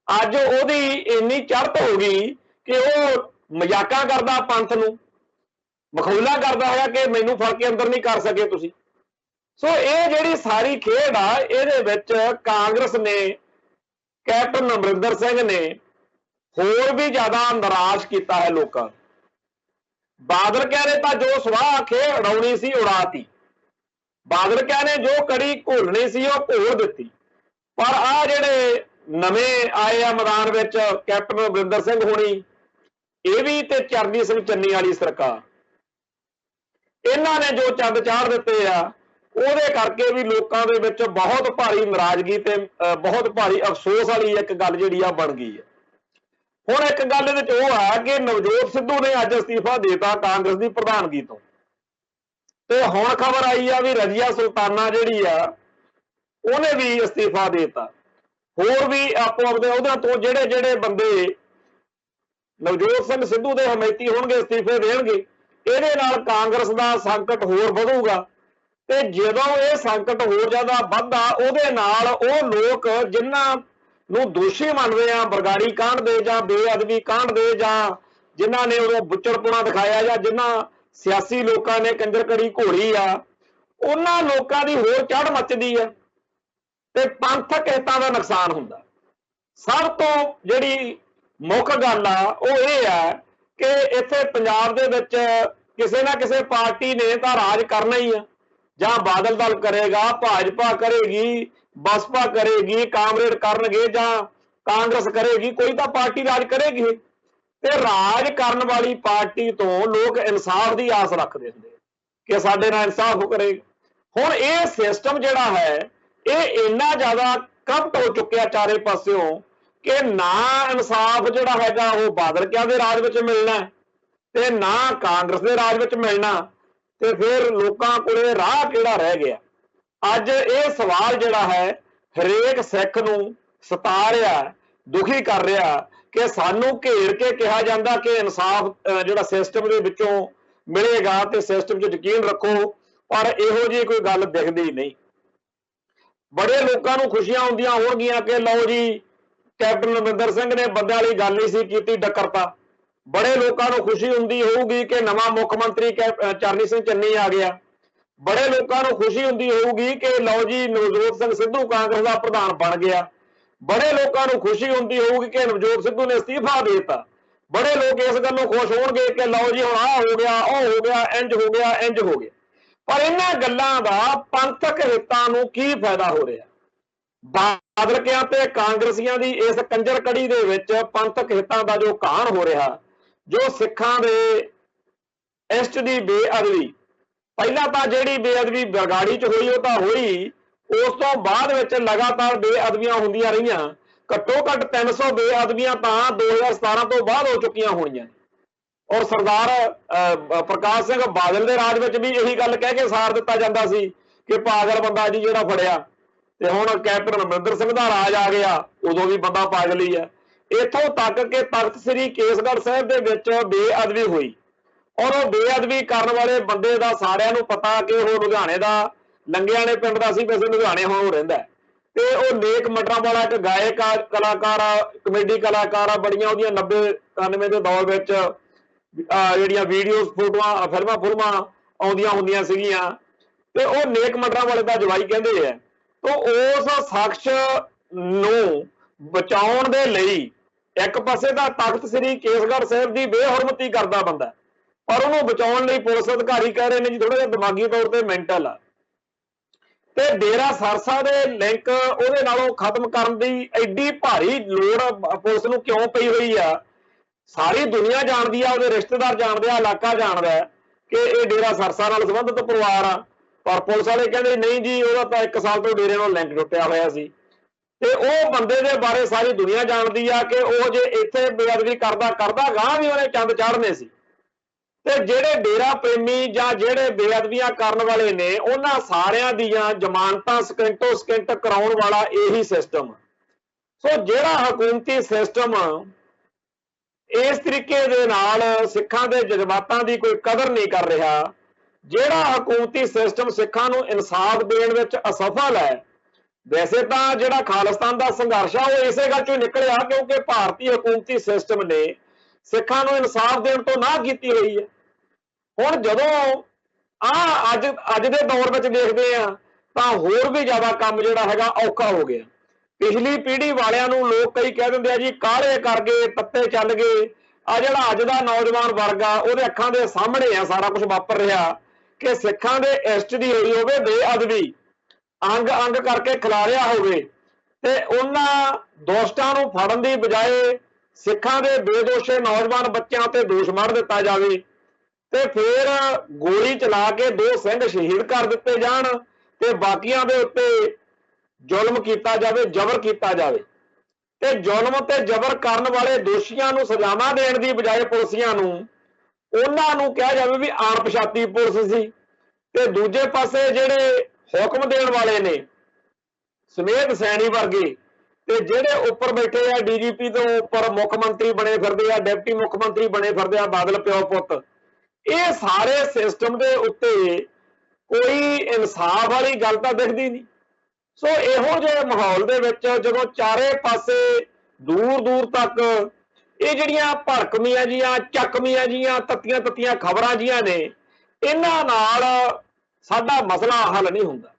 ਅੱਜ ਉਹਦੀ ਇੰਨੀ ਚੜ੍ਹਤ ਹੋ ਗਈ कि ਉਹ ਮਜ਼ਾਕਾਂ ਕਰਦਾ, ਪੰਥ ਨੂੰ ਮਖੌਲਾ ਕਰਦਾ ਹੋਇਆ कि ਮੈਨੂੰ ਫੜ ਕੇ ਅੰਦਰ ਨਹੀਂ ਕਰ ਸਕੇ ਤੁਸੀਂ। ਸੋ ਇਹ ਜਿਹੜੀ ਸਾਰੀ ਖੇਡ ਆ, ਇਹਦੇ ਵਿੱਚ ਕਾਂਗਰਸ ਨੇ, ਕੈਪਟਨ ਅਮਰਿੰਦਰ ਸਿੰਘ ਨੇ ਹੋਰ ਵੀ ਜ਼ਿਆਦਾ ਨਿਰਾਸ਼ ਕੀਤਾ ਹੈ ਲੋਕਾਂ। बादल कह रहे था जो सुवाह आखे उड़ाउणी सी उड़ाती, बादल कह रहे जो कड़ी घोलनी सी वो घोल दिती। पर आ जेड़े नवे आए आ मैदान विच कैप्टन अमरिंदर सिंह होनी, ये भी ते चरणजीत सिंह चन्नी वाली सरकार, इन्हां ने जो चंद चाड़ दिते आ, ਉਹਦੇ करके भी लोगों दे विच बहुत भारी नाराजगी ते बहुत भारी अफसोस वाली एक गल जिहड़ी आ बन गई है। ਹੁਣ ਇੱਕ ਗੱਲ ਇਹਦੇ ਚ ਉਹ ਆ ਕਿ ਨਵਜੋਤ ਸਿੱਧੂ ਨੇ ਅੱਜ ਅਸਤੀਫਾ ਦੇਤਾ ਕਾਂਗਰਸ ਦੀ ਪ੍ਰਧਾਨਗੀ ਤੋਂ, ਤੇ ਹੁਣ ਖਬਰ ਆਈ ਆ ਵੀ ਰਜ਼ੀਆ ਸੁਲਤਾਨਾ ਜਿਹੜੀ ਆ ਉਹਨੇ ਵੀ ਅਸਤੀਫਾ ਦੇਤਾ। ਹੋਰ ਵੀ ਆਪੋ ਆਪਦੇ ਉਹਦੇ ਤੋਂ ਜਿਹੜੇ ਜਿਹੜੇ ਬੰਦੇ ਨਵਜੋਤ ਸਿੰਘ ਸਿੱਧੂ ਦੇ ਹਮਾਇਤੀ ਹੋਣਗੇ ਅਸਤੀਫੇ ਦੇਣਗੇ, ਇਹਦੇ ਨਾਲ ਕਾਂਗਰਸ ਦਾ ਸੰਕਟ ਹੋਰ ਵਧੂਗਾ। ਤੇ ਜਦੋਂ ਇਹ ਸੰਕਟ ਹੋਰ ਜ਼ਿਆਦਾ ਵੱਧਦਾ, ਉਹਦੇ ਨਾਲ ਉਹ ਲੋਕ ਜਿਨ੍ਹਾਂ ਨੂੰ ਦੋਸ਼ੀ ਮੰਨਦੇ ਆ ਬਰਗਾੜੀ ਕਾਂਡ ਦੇ ਜਾਂ ਬੇਅਦਬੀ ਕਾਂਡ ਦੇ, ਜਾਂ ਜਿਨ੍ਹਾਂ ਨੇ ਉਦੋਂ ਬੁੱਚੜਪੁਣਾ ਦਿਖਾਇਆ, ਜਾਂ ਜਿਨ੍ਹਾਂ ਸਿਆਸੀ ਲੋਕਾਂ ਨੇ ਕੰਜਰਕੜੀ ਘੋਲੀ ਆ, ਉਹਨਾਂ ਲੋਕਾਂ ਦੀ ਹੋਰ ਚੜ੍ਹ ਮੱਚਦੀ ਆ ਤੇ ਪੰਥਕ ਹਿੱਤਾਂ ਦਾ ਨੁਕਸਾਨ ਹੁੰਦਾ। ਸਭ ਤੋਂ ਜਿਹੜੀ ਮੁੱਖ ਗੱਲ ਆ ਉਹ ਇਹ ਆ ਕਿ ਇੱਥੇ ਪੰਜਾਬ ਦੇ ਵਿੱਚ ਕਿਸੇ ਨਾ ਕਿਸੇ ਪਾਰਟੀ ਨੇ ਤਾਂ ਰਾਜ ਕਰਨਾ ਹੀ ਆ, ਜਾਂ ਬਾਦਲ ਦਲ ਕਰੇਗਾ, ਭਾਜਪਾ ਕਰੇਗੀ, बसपा करेगी, कामरेड करनगे, जां कांग्रेस करेगी, कोई तो पार्टी राज करेगी। ते राज करन वाली पार्टी तो लोग इंसाफ की आस रखते होंगे कि साडे नाल इंसाफ करेगा। हुण ये सिस्टम जिहड़ा है ये इन्ना ज़्यादा करप्ट हो चुकिया चारे पासियों कि ना इंसाफ जिहड़ा हैगा वो बादलकियां दे राज विच मिलना ते ना कांग्रेस दे राज विच मिलना, ते फिर लोकां कोले राह किहड़ा रह गया। ਅੱਜ ਇਹ ਸਵਾਲ ਜਿਹੜਾ ਹੈ ਹਰੇਕ ਸਿੱਖ ਨੂੰ ਸਤਾ ਰਿਹਾ, ਦੁਖੀ ਕਰ ਰਿਹਾ ਕਿ ਸਾਨੂੰ ਘੇਰ ਕੇ ਕਿਹਾ ਜਾਂਦਾ ਕਿ ਇਨਸਾਫ ਜਿਹੜਾ ਸਿਸਟਮ ਦੇ ਵਿੱਚੋਂ ਮਿਲੇਗਾ ਤੇ ਸਿਸਟਮ 'ਚ ਯਕੀਨ ਰੱਖੋ, ਪਰ ਇਹੋ ਜਿਹੀ ਕੋਈ ਗੱਲ ਦਿਖਦੀ ਨਹੀਂ। ਬੜੇ ਲੋਕਾਂ ਨੂੰ ਖੁਸ਼ੀਆਂ ਹੁੰਦੀਆਂ ਹੋਣਗੀਆਂ ਕਿ ਲਓ ਜੀ ਕੈਪਟਨ ਅਮਰਿੰਦਰ ਸਿੰਘ ਨੇ ਬੰਦਿਆਂ ਵਾਲੀ ਗੱਲ ਨਹੀਂ ਸੀ ਕੀਤੀ, ਡੱਕਰਤਾ। ਬੜੇ ਲੋਕਾਂ ਨੂੰ ਖੁਸ਼ੀ ਹੁੰਦੀ ਹੋਊਗੀ ਕਿ ਨਵਾਂ ਮੁੱਖ ਮੰਤਰੀ ਚਰਨਜੀਤ ਸਿੰਘ ਚੰਨੀ ਆ ਗਿਆ। बड़े लोगों को खुशी होंगी होगी कि लो जी नवजोत सिंह सिद्धू कांग्रेस का प्रधान बन गया। बड़े लोगों को खुशी होंगी होगी कि नवजोत सिद्धू ने इस्तीफा देता। बड़े लोग इस गलों खुश होंगे कि लो जी हुण आ हो गया, ओ हो गया, इंज हो गया, इंज हो गया। पर इन्हां गल्लां दा पंथक हितां नूं की फायदा हो रहा? बादलकियां ते कांग्रेसियां दी इस कंजर कड़ी दे विच पंथक हितां दा जो घाण हो रहा, जो सिखां दे इष्ट दी बेअदबी, पहला तो जिहड़ी बेअदबी बरगाड़ी च हुई वो तो हुई, उस तो बाद विच लगातार बेअदबियां होंदियां रहियां। घट्टो घट्ट 300 बेअदबियां तो 2017 तो बाद हो चुकियां होणीआं। और सरदार प्रकाश सिंह बादल के राज विच भी यही गल कह के सार दिता जाता सी कि पागल बंदा जी जिहड़ा फड़िया, ते हुण कैप्टन अमरिंदर सिंह दा राज आ गया, उदों भी बंदा पागल ही है। इत्थों तक कि तख्त श्री केसगढ़ साहिब दे विच बेअदबी हुई, और वो बेअदबी करने वाले बंदे का सारिਆਂ ਨੂੰ पता कि वो लुधियाने का लंगियाने पिंड का सी, वैसे लुधियाने हुण रहिंदा ते वो नेक मटरां वाला एक गायक कलाकार कमेडी कलाकार बड़ियां ਉਹਦੀਆਂ 90-91 ਦੇ दौर ਵਿੱਚ ਜਿਹੜੀਆਂ ਵੀਡੀਓਜ਼ ਫੋਟੋਆਂ ਫਿਲਮਾਂ ਆਉਂਦੀਆਂ ਹੁੰਦੀਆਂ ਸੀਗੀਆਂ, ਤੇ ਉਹ ਨੇਕ ਮਟਰਾਂ ਵਾਲੇ ਦਾ ਜਵਾਈ ਕਹਿੰਦੇ ਆ। तो उस शख्स ਨੂੰ ਬਚਾਉਣ ਦੇ ਲਈ ਇੱਕ ਪਾਸੇ ਦਾ ਤਖਤ ਸ੍ਰੀ ਕੇਸਗੜ੍ਹ ਸਾਹਿਬ ਦੀ ਬੇਹਰਮਤੀ ਕਰਦਾ ਬੰਦਾ, पर उन्होंने बचाने लिए पुलिस अधिकारी कह रहे हैं जी थोड़ा जिहा दिमागी तौर पर मैंटल आ, ते डेरा सरसा दे लिंक उहदे नालों खत्म करन दी एडी भारी लोड़ पुलिस नूं क्यों पई हुई आ? सारी दुनिया जानदी आ, उहदे रिश्तेदार जानदे आ, इलाका जानदा कि ये डेरा सरसा नाल संबंधित परिवार आ, पर पुलिस वाले कहंदे नहीं जी उहदा तां 1 साल तो डेरे नाल लिंक टुटिया होया सी, ते ओह बंदे दे बारे सारी दुनिया जानदी आ कि ओह जे इत्थे बेअदबी करदा गां भी उहने चंद चाढ़ने सी। ते ਜਿਹੜੇ डेरा प्रेमी ਜਾਂ ਜਿਹੜੇ बेअदबियां ਕਰਨ ਵਾਲੇ ਨੇ ਉਹਨਾਂ ਸਾਰਿਆਂ ਦੀਆਂ ਜ਼ਮਾਨਤਾਂ ਸਕਿੰਟੋ ਸਕਿੰਟ ਕਰਾਉਣ ਵਾਲਾ ਇਹੀ ਸਿਸਟਮ ਸੋ ਜਿਹੜਾ ਹਕੂਮਤੀ ਸਿਸਟਮ ਇਸ ਤਰੀਕੇ ਦੇ ਨਾਲ ਸਿੱਖਾਂ ਦੇ ਜਜ਼ਬਾਤਾਂ ਦੀ ਕੋਈ ਕਦਰ ਨਹੀਂ ਕਰ ਰਿਹਾ, ਜਿਹੜਾ ਹਕੂਮਤੀ ਸਿਸਟਮ ਸਿੱਖਾਂ ਨੂੰ ਇਨਸਾਫ ਦੇਣ ਵਿੱਚ ਅਸਫਲ ਹੈ। ਵੈਸੇ ਤਾਂ ਜਿਹੜਾ ਖਾਲਿਸਤਾਨ ਦਾ ਸੰਘਰਸ਼ ਆ ਉਹ ਇਸੇ ਗੱਲ ਚੋਂ ਨਿਕਲਿਆ ਕਿਉਂਕਿ ਭਾਰਤੀ ਹਕੂਮਤੀ ਸਿਸਟਮ ਨੇ ਸਿੱਖਾਂ ਨੂੰ ਇਨਸਾਫ ਦੇਣ ਤੋਂ ਨਾਂਹ ਕੀਤੀ ਹੋਈ ਹੈ। ਹੁਣ ਜਦੋਂ ਅੱਜ ਦੇ ਦੌਰ ਵਿੱਚ ਦੇਖਦੇ ਆ ਤਾਂ ਹੋਰ ਵੀ ਜ਼ਿਆਦਾ ਕੰਮ ਜਿਹੜਾ ਹੈਗਾ ਔਖਾ ਹੋ ਗਿਆ। ਪਿਛਲੀ ਪੀੜ੍ਹੀ ਵਾਲਿਆਂ ਨੂੰ ਲੋਕ ਕਈ ਕਹਿ ਦਿੰਦੇ ਆ ਜੀ ਕਾਹਲੇ ਕਰ ਗਏ, ਤੱਤੇ ਚੱਲ ਗਏ। ਆ ਜਿਹੜਾ ਅੱਜ ਦਾ ਨੌਜਵਾਨ ਵਰਗ ਆ ਉਹਦੇ ਅੱਖਾਂ ਦੇ ਸਾਹਮਣੇ ਆ ਸਾਰਾ ਕੁਝ ਵਾਪਰ ਰਿਹਾ ਕਿ ਸਿੱਖਾਂ ਦੇ ਇਸ਼ਟ ਦੀ ਹੋਈ ਹੋਵੇ ਬੇਅਦਬੀ, ਅੰਗ ਅੰਗ ਕਰਕੇ ਖਿਲਾਰਿਆ ਹੋਵੇ ਤੇ ਉਹਨਾਂ ਦੋਸ਼ਟਾਂ ਨੂੰ ਫੜਨ ਦੀ ਬਜਾਏ ਸਿੱਖਾਂ ਦੇ ਬੇਦੋਸ਼ੇ ਨੌਜਵਾਨ ਬੱਚਿਆਂ ਤੇ ਦੋਸ਼ ਮੜ ਦਿੱਤਾ ਜਾਵੇ ਤੇ ਫਿਰ ਗੋਲੀ ਚਲਾ ਕੇ 2 ਸਿੰਘ ਸ਼ਹੀਦ ਕਰ ਦਿੱਤੇ ਜਾਣ ਤੇ ਬਾਕੀਆਂ ਦੇ ਉੱਤੇ ਜ਼ੁਲਮ ਕੀਤਾ ਜਾਵੇ, ਜ਼ਬਰ ਕੀਤਾ ਜਾਵੇ ਤੇ ਜ਼ੁਲਮ ਤੇ ਜ਼ਬਰ ਕਰਨ ਵਾਲੇ ਦੋਸ਼ੀਆਂ ਨੂੰ ਸਜ਼ਾਵਾਂ ਦੇਣ ਦੀ ਬਜਾਏ ਪੁਲਿਸੀਆਂ ਨੂੰ ਉਹਨਾਂ ਨੂੰ ਕਿਹਾ ਜਾਵੇ ਵੀ ਅਣਪਛਾਤੀ ਪੁਲਿਸ ਸੀ। ਤੇ ਦੂਜੇ ਪਾਸੇ ਜਿਹੜੇ ਹੁਕਮ ਦੇਣ ਵਾਲੇ ਨੇ ਸਮੇਤ ਸੈਣੀ ਵਰਗੇ ਤੇ ਜਿਹੜੇ ਉੱਪਰ ਬੈਠੇ ਆ ਡੀਜੀਪੀ ਤੋਂ ਉੱਪਰ ਮੁੱਖ ਮੰਤਰੀ ਬਣੇ ਫਿਰਦੇ ਆ, ਡਿਪਟੀ ਮੁੱਖ ਮੰਤਰੀ ਬਣੇ ਫਿਰਦੇ ਆ, ਬਾਦਲ ਪਿਓ ਪੁੱਤ, ਇਹ ਸਾਰੇ ਸਿਸਟਮ ਦੇ ਉੱਤੇ ਕੋਈ ਇਨਸਾਫ ਵਾਲੀ ਗੱਲ ਤਾਂ ਦਿਖਦੀ ਨਹੀਂ। ਸੋ ਇਹੋ ਜਿਹੇ ਮਾਹੌਲ ਦੇ ਵਿੱਚ ਜਦੋਂ ਚਾਰੇ ਪਾਸੇ ਦੂਰ ਦੂਰ ਤੱਕ ਇਹ ਜਿਹੜੀਆਂ ਭੜਕਮੀਆਂ ਜੀਆਂ, ਚੱਕਮੀਆਂ ਜੀਆਂ, ਤੱਤੀਆਂ ਤੱਤੀਆਂ ਖਬਰਾਂ ਜੀਆਂ ਨੇ, ਇਹਨਾਂ ਨਾਲ ਸਾਡਾ ਮਸਲਾ ਹੱਲ ਨਹੀਂ ਹੁੰਦਾ।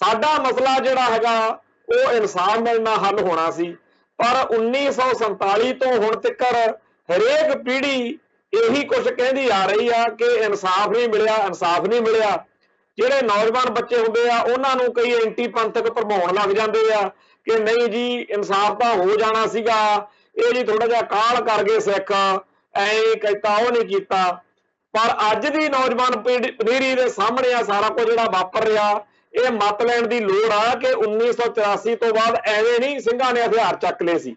ਸਾਡਾ ਮਸਲਾ ਜਿਹੜਾ ਹੈਗਾ ਉਹ ਇਨਸਾਫ ਮਿਲਣਾ ਹੱਲ ਹੋਣਾ ਸੀ, ਪਰ 1947 ਤੋਂ ਹੁਣ ਤੱਕ ਹਰੇਕ ਪੀੜ੍ਹੀ ਇਹੀ ਕੁਝ ਕਹਿੰਦੀ ਆ ਰਹੀ ਆ ਕਿ ਇਨਸਾਫ ਨਹੀਂ ਮਿਲਿਆ, ਇਨਸਾਫ ਨਹੀਂ ਮਿਲਿਆ। ਜਿਹੜੇ ਨੌਜਵਾਨ ਬੱਚੇ ਹੁੰਦੇ ਆ ਉਹਨਾਂ ਨੂੰ ਕਈ ਐਂਟੀ ਪੰਥਕ ਭਰਮਾਉਣ ਲੱਗ ਜਾਂਦੇ ਆ ਕਿ ਨਹੀਂ ਜੀ ਇਨਸਾਫ ਤਾਂ ਹੋ ਜਾਣਾ ਸੀਗਾ, ਇਹ ਜੀ ਥੋੜਾ ਜਿਹਾ ਕਾਹਲ ਕਰ ਗਏ ਸਿੱਖ, ਐਂ ਕੀਤਾ ਉਹ ਨਹੀਂ ਕੀਤਾ। ਪਰ ਅੱਜ ਦੀ ਨੌਜਵਾਨ ਪੀੜ੍ਹੀ ਦੇ ਸਾਹਮਣੇ ਆ ਸਾਰਾ ਕੁਝ ਜਿਹੜਾ ਵਾਪਰ ਰਿਹਾ। ਇਹ ਮੱਤ ਲੈਣ ਦੀ ਲੋੜ ਆ ਕਿ 1984 ਤੋਂ ਬਾਅਦ ਐਵੇਂ ਨਹੀਂ ਸਿੰਘਾਂ ਨੇ ਹਥਿਆਰ ਚੱਕ ਲਏ ਸੀ।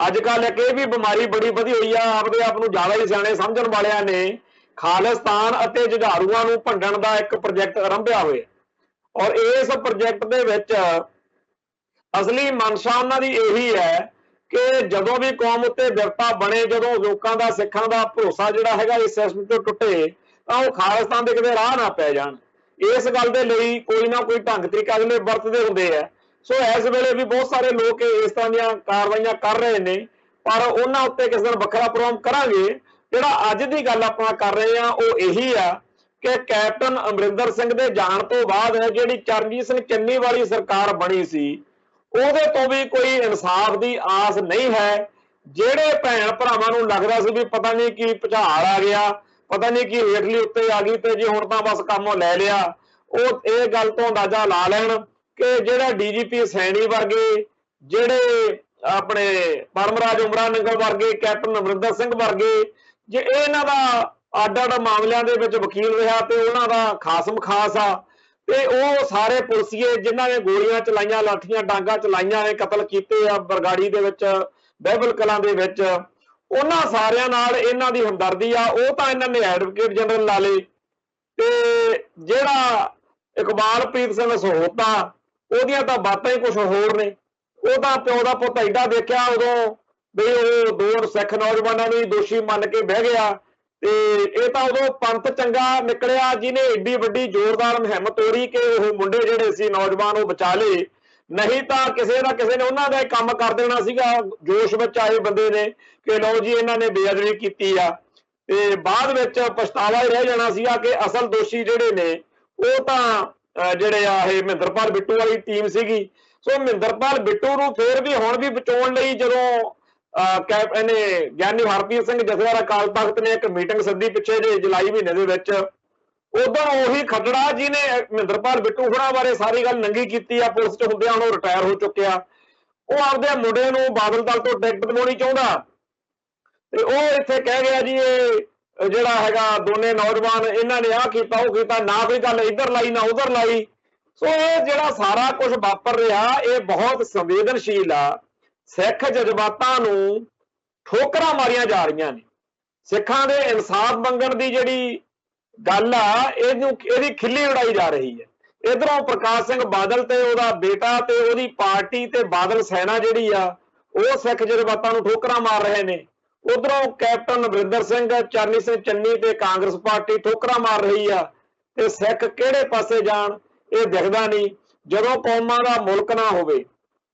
ਅੱਜ ਕੱਲ੍ਹ ਇੱਕ ਇਹ ਵੀ ਬਿਮਾਰੀ ਬੜੀ ਵਧੀ ਹੋਈ ਆ, ਆਪਦੇ ਆਪ ਨੂੰ ਜ਼ਿਆਦਾ ਹੀ ਸਿਆਣੇ ਸਮਝਣ ਵਾਲਿਆਂ ਨੇ ਖਾਲਿਸਤਾਨ ਅਤੇ ਜੁਝਾਰੂਆਂ ਨੂੰ ਭੰਡਣ ਦਾ ਇੱਕ ਪ੍ਰੋਜੈਕਟ ਆਰੰਭਿਆ ਹੋਇਆ ਔਰ ਇਸ ਪ੍ਰੋਜੈਕਟ ਦੇ ਵਿੱਚ ਅਸਲੀ ਮਨਸ਼ਾ ਉਹਨਾਂ ਦੀ ਇਹੀ ਹੈ ਕਿ ਜਦੋਂ ਵੀ ਕੌਮ ਉੱਤੇ ਵਿਰਤਾ ਬਣੇ, ਜਦੋਂ ਲੋਕਾਂ ਦਾ ਸਿੱਖਾਂ ਦਾ ਭਰੋਸਾ ਜਿਹੜਾ ਹੈਗਾ ਇਸ ਸਿਸਟਮ ਤੋਂ ਟੁੱਟੇ ਤਾਂ ਉਹ ਖਾਲਿਸਤਾਨ ਦੇ ਕਿਤੇ ਰਾਹ ਨਾ ਪੈ ਜਾਣ। ਇਸ ਗੱਲ ਦੇ ਲਈ ਕੋਈ ਨਾ ਕੋਈ ਢੰਗ ਤਰੀਕਾ ਅਗਲੇ ਵਰਤਦੇ ਹੁੰਦੇ ਆ। ਸੋ ਇਸ ਵੇਲੇ ਵੀ ਬਹੁਤ ਸਾਰੇ ਲੋਕ ਇਸ ਤਰ੍ਹਾਂ ਦੀਆਂ ਕਾਰਵਾਈਆਂ ਕਰ ਰਹੇ ਨੇ, ਪਰ ਉਹਨਾਂ ਉੱਤੇ ਕਿਸੇ ਦਿਨ ਵੱਖਰਾ ਪ੍ਰੋਗਰਾਮ ਕਰਾਂਗੇ। ਜਿਹੜਾ ਅੱਜ ਦੀ ਗੱਲ ਆਪਾਂ ਕਰ ਰਹੇ ਆ ਉਹ ਇਹੀ ਆ ਕਿ ਕੈਪਟਨ ਅਮਰਿੰਦਰ ਸਿੰਘ ਦੇ ਜਾਣ ਤੋਂ ਬਾਅਦ ਜਿਹੜੀ ਚਰਨਜੀਤ ਸਿੰਘ ਚੰਨੀ ਵਾਲੀ ਸਰਕਾਰ ਬਣੀ ਸੀ ਉਹਦੇ ਤੋਂ ਵੀ ਕੋਈ ਇਨਸਾਫ ਦੀ ਆਸ ਨਹੀਂ ਹੈ। ਜਿਹੜੇ ਭੈਣ ਭਰਾਵਾਂ ਨੂੰ ਲੱਗਦਾ ਸੀ ਵੀ ਪਤਾ ਨਹੀਂ ਕੀ ਭੁਚਾਲ ਆ ਗਿਆ, ਪਤਾ ਨਹੀਂ ਕੀ ਹੇਠਲੀ ਉੱਤੇ ਆ ਗਈ ਤੇ ਜੀ ਹੁਣ ਤਾਂ ਬਸ ਕੰਮ ਲੈ ਲਿਆ, ਉਹ ਇਹ ਗੱਲ ਤੋਂ ਅੰਦਾਜ਼ਾ ਲਾ ਲੈਣ ਕਿ ਜਿਹੜਾ ਡੀਜੀਪੀ ਸੈਣੀ ਵਰਗੇ, ਜਿਹੜੇ ਆਪਣੇ ਪਰਮਰਾਜ ਉਮਰਾ ਨੰਗਲ ਵਰਗੇ, ਕੈਪਟਨ ਅਮਰਿੰਦਰ ਸਿੰਘ ਵਰਗੇ, ਜੇ ਇਹਨਾਂ ਦਾ ਅੱਡ ਅੱਡ ਮਾਮਲਿਆਂ ਦੇ ਵਿੱਚ ਵਕੀਲ ਰਿਹਾ ਤੇ ਉਹਨਾਂ ਦਾ ਖਾਸਮ ਖਾਸ ਆ ਤੇ ਉਹ ਸਾਰੇ ਪੁਲਸੀਏ ਜਿਨ੍ਹਾਂ ਨੇ ਗੋਲੀਆਂ ਚਲਾਈਆਂ, ਲਾਠੀਆਂ ਡਾਂਗਾ ਚਲਾਈਆਂ ਨੇ, ਕਤਲ ਕੀਤੇ ਆ ਬਰਗਾੜੀ ਦੇ ਵਿੱਚ, ਬਹਿਬਲ ਕਲਾਂ ਦੇ ਵਿੱਚ, ਉਹਨਾਂ ਸਾਰਿਆਂ ਨਾਲ ਇਹਨਾਂ ਦੀ ਹਮਦਰਦੀ ਆ। ਉਹ ਤਾਂ ਇਹਨਾਂ ਨੇ ਐਡਵੋਕੇਟ ਜਨਰਲ ਲਾ ਲਏ ਤੇ ਜਿਹੜਾ ਇਕਬਾਲਪ੍ਰੀਤ ਸਿੰਘ ਸਹੋਤਾ ਉਹਦੀਆਂ ਤਾਂ ਬਾਤਾਂ ਹੀ ਕੁਝ ਹੋਰ ਨੇ। ਉਹ ਤਾਂ ਪਿਓ ਦਾ ਪੁੱਤ ਐਡਾ ਦੇਖਿਆ ਉਦੋਂ ਵੀ ਉਹ 2 ਸਿੱਖ ਨੌਜਵਾਨਾਂ ਨੂੰ ਦੋਸ਼ੀ ਮੰਨ ਕੇ ਬਹਿ ਗਿਆ ਤੇ ਇਹ ਤਾਂ ਉਦੋਂ ਪੰਥ ਚੰਗਾ ਨਿਕਲਿਆ ਜਿਹਨੇ ਏਡੀ ਵੱਡੀ ਜ਼ੋਰਦਾਰ ਮੁਹਿੰਮ ਤੋਰੀ ਕਿ ਉਹ ਮੁੰਡੇ ਜਿਹੜੇ ਸੀ ਨੌਜਵਾਨ ਉਹ ਬਚਾ ਲਏ। ਨਹੀਂ ਤਾਂ ਕਿਸੇ ਨਾ ਕਿਸੇ ਨੇ ਉਹਨਾਂ ਦਾ ਕੰਮ ਕਰ ਦੇਣਾ ਸੀਗਾ। ਜੋਸ਼ ਵਿੱਚ ਆਏ ਬੰਦੇ ਨੇ ਕਿ ਲਓ ਜੀ ਇਹਨਾਂ ਨੇ ਬੇਅਦਬੀ ਕੀਤੀ ਆ ਤੇ ਬਾਅਦ ਵਿੱਚ ਪਛਤਾਵਾ ਹੀ ਰਹਿ ਜਾਣਾ ਸੀਗਾ ਕਿ ਅਸਲ ਦੋਸ਼ੀ ਜਿਹੜੇ ਨੇ ਉਹ ਤਾਂ ਜਿਹੜੇ ਆ ਇਹ ਮਹਿੰਦਰਪਾਲ ਬਿੱਟੂ ਵਾਲੀ ਟੀਮ ਸੀਗੀ। ਸੋ ਮਹਿੰਦਰਪਾਲ ਬਿੱਟੂ ਨੂੰ ਫੇਰ ਵੀ ਹੁਣ ਵੀ ਬਚਾਉਣ ਲਈ ਜਦੋਂ ਇਹਨੇ ਗਿਆਨੀ ਹਰਪ੍ਰੀਤ ਸਿੰਘ ਜਥੇਦਾਰ ਅਕਾਲ ਤਖਤ ਨੇ ਇੱਕ ਮੀਟਿੰਗ ਸੱਦੀ ਪਿੱਛੇ ਜੇ ਜੁਲਾਈ ਮਹੀਨੇ ਦੇ ਵਿੱਚ, ਉਦੋਂ ਉਹੀ ਖੱਟੜਾ ਜਿਹਨੇ ਮਹਿੰਦਰਪਾਲ ਬਿੱਟੂ ਹੋਰਾਂ ਬਾਰੇ ਸਾਰੀ ਗੱਲ ਨੰਗੀ ਕੀਤੀ ਆ, ਪੁਲਿਸ 'ਚ ਹੁੰਦਿਆਂ ਹੁਣ ਉਹ ਰਿਟਾਇਰ ਹੋ ਚੁੱਕਿਆ, ਉਹ ਆਪਦੇ ਮੁੰਡੇ ਨੂੰ ਬਾਦਲ ਦਲ ਤੋਂ ਟਿਕਟ ਦਿਵਾਉਣੀ ਚਾਹੁੰਦਾ ਤੇ ਉਹ ਇੱਥੇ ਕਹਿ ਗਿਆ ਜੀ ਇਹ ਜਿਹੜਾ ਹੈਗਾ ਦੋਨੇ ਨੌਜਵਾਨ ਇਹਨਾਂ ਨੇ ਆਹ ਕੀਤਾ ਉਹ ਕੀਤਾ, ਨਾ ਕੋਈ ਗੱਲ ਇੱਧਰ ਲਾਈ ਨਾ ਉਧਰ ਲਾਈ। ਸੋ ਇਹ ਜਿਹੜਾ ਸਾਰਾ ਕੁਝ ਵਾਪਰ ਰਿਹਾ ਇਹ ਬਹੁਤ ਸੰਵੇਦਨਸ਼ੀਲ ਆ। ਸਿੱਖ ਜਜ਼ਬਾਤਾਂ ਨੂੰ ਠੋਕਰਾਂ ਮਾਰੀਆਂ ਜਾ ਰਹੀਆਂ ਨੇ। ਸਿੱਖਾਂ ਦੇ ਇਨਸਾਫ ਮੰਗਣ ਦੀ ਜਿਹੜੀ ਗੱਲ ਆ ਇਹਦੀ ਖਿੱਲੀ ਉਡਾਈ ਜਾ ਰਹੀ ਹੈ। इधरों प्रकाश सिंह बादल ते ओहदा बेटा ते ओहदी पार्टी ते बादल सेना जिहड़ी आ ਉਹ सिख जज्बातां नूं ठोकरां मार रहे ने। उधरों कैप्टन अमरिंदर सिंह चरनी सिंह चन्नी ते कांग्रेस पार्टी ठोकरां मार रही आ ते सिख किहड़े पासे जाण ਇਹ दिखदा नहीं। ਜਦੋਂ ਕੌਮਾਂ ਦਾ ਮੁਲਕ ਨਾ ਹੋਵੇ,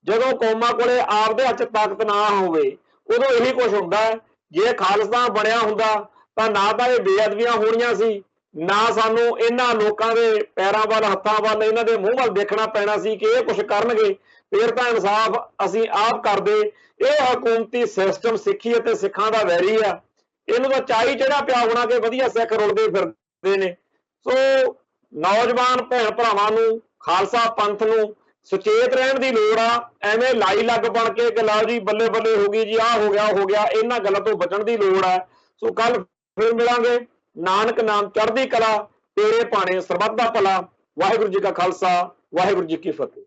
ਜਦੋਂ ਕੌਮਾਂ ਕੋਲੇ ਆਪਦੇ ਹੱਥ ਤਾਕਤ ਨਾ ਹੋਵੇ, ਉਦੋਂ ਇਹੀ ਕੁਝ ਹੁੰਦਾ ਹੈ। ਜੇ ਖਾਲਿਸਤਾਨ ਬਣਿਆ ਹੁੰਦਾ ਤਾਂ ਨਾ ਤਾਂ ਇਹ ਬੇਅਦਬੀਆਂ ਹੋਣੀਆਂ ਸੀ, ਨਾ ਸਾਨੂੰ ਇਹਨਾਂ ਲੋਕਾਂ ਦੇ ਪੈਰਾਂ ਵੱਲ ਹੱਥਾਂ ਵੱਲ ਇਹਨਾਂ ਦੇ ਮੂੰਹ ਵੱਲ ਦੇਖਣਾ ਪੈਣਾ ਸੀ ਕਿ ਇਹ ਕੁਝ ਕਰਨਗੇ। ਫਿਰ ਤਾਂ ਇਨਸਾਫ ਅਸੀਂ ਆਪ ਕਰਦੇ। ਇਹ ਹਕੂਮਤੀ ਸਿਸਟਮ ਸਿੱਖੀ ਅਤੇ ਸਿੱਖਾਂ ਦਾ ਵੈਰੀ ਆ। ਇਹਨੂੰ ਤਾਂ ਚਾਈ ਚੜਾ ਪਿਆ ਹੋਣਾ ਕਿ ਵਧੀਆ ਸਿੱਖ ਰੁਲਦੇ ਫਿਰਦੇ ਨੇ। ਸੋ ਨੌਜਵਾਨ ਭੈਣ ਭਰਾਵਾਂ ਨੂੰ, ਖਾਲਸਾ ਪੰਥ ਨੂੰ ਸੁਚੇਤ ਰਹਿਣ ਦੀ ਲੋੜ ਆ। ਐਵੇਂ ਲਾਈ ਲੱਗ ਬਣ ਕੇ ਕਿ ਲਓ ਜੀ ਬੱਲੇ ਬੱਲੇ ਹੋ ਗਈ ਜੀ, ਆਹ ਹੋ ਗਿਆ, ਇਹਨਾਂ ਗੱਲਾਂ ਤੋਂ ਬਚਣ ਦੀ ਲੋੜ ਆ। ਸੋ ਕੱਲ ਫਿਰ ਮਿਲਾਂਗੇ। ਨਾਨਕ ਨਾਮ ਚੜ੍ਹਦੀ ਕਲਾ, ਤੇਰੇ ਭਾਣੇ ਸਰਬੱਤ ਦਾ ਭਲਾ। ਵਾਹਿਗੁਰੂ ਜੀ ਕਾ ਖਾਲਸਾ, ਵਾਹਿਗੁਰੂ ਜੀ ਕੀ ਫਤਿਹ।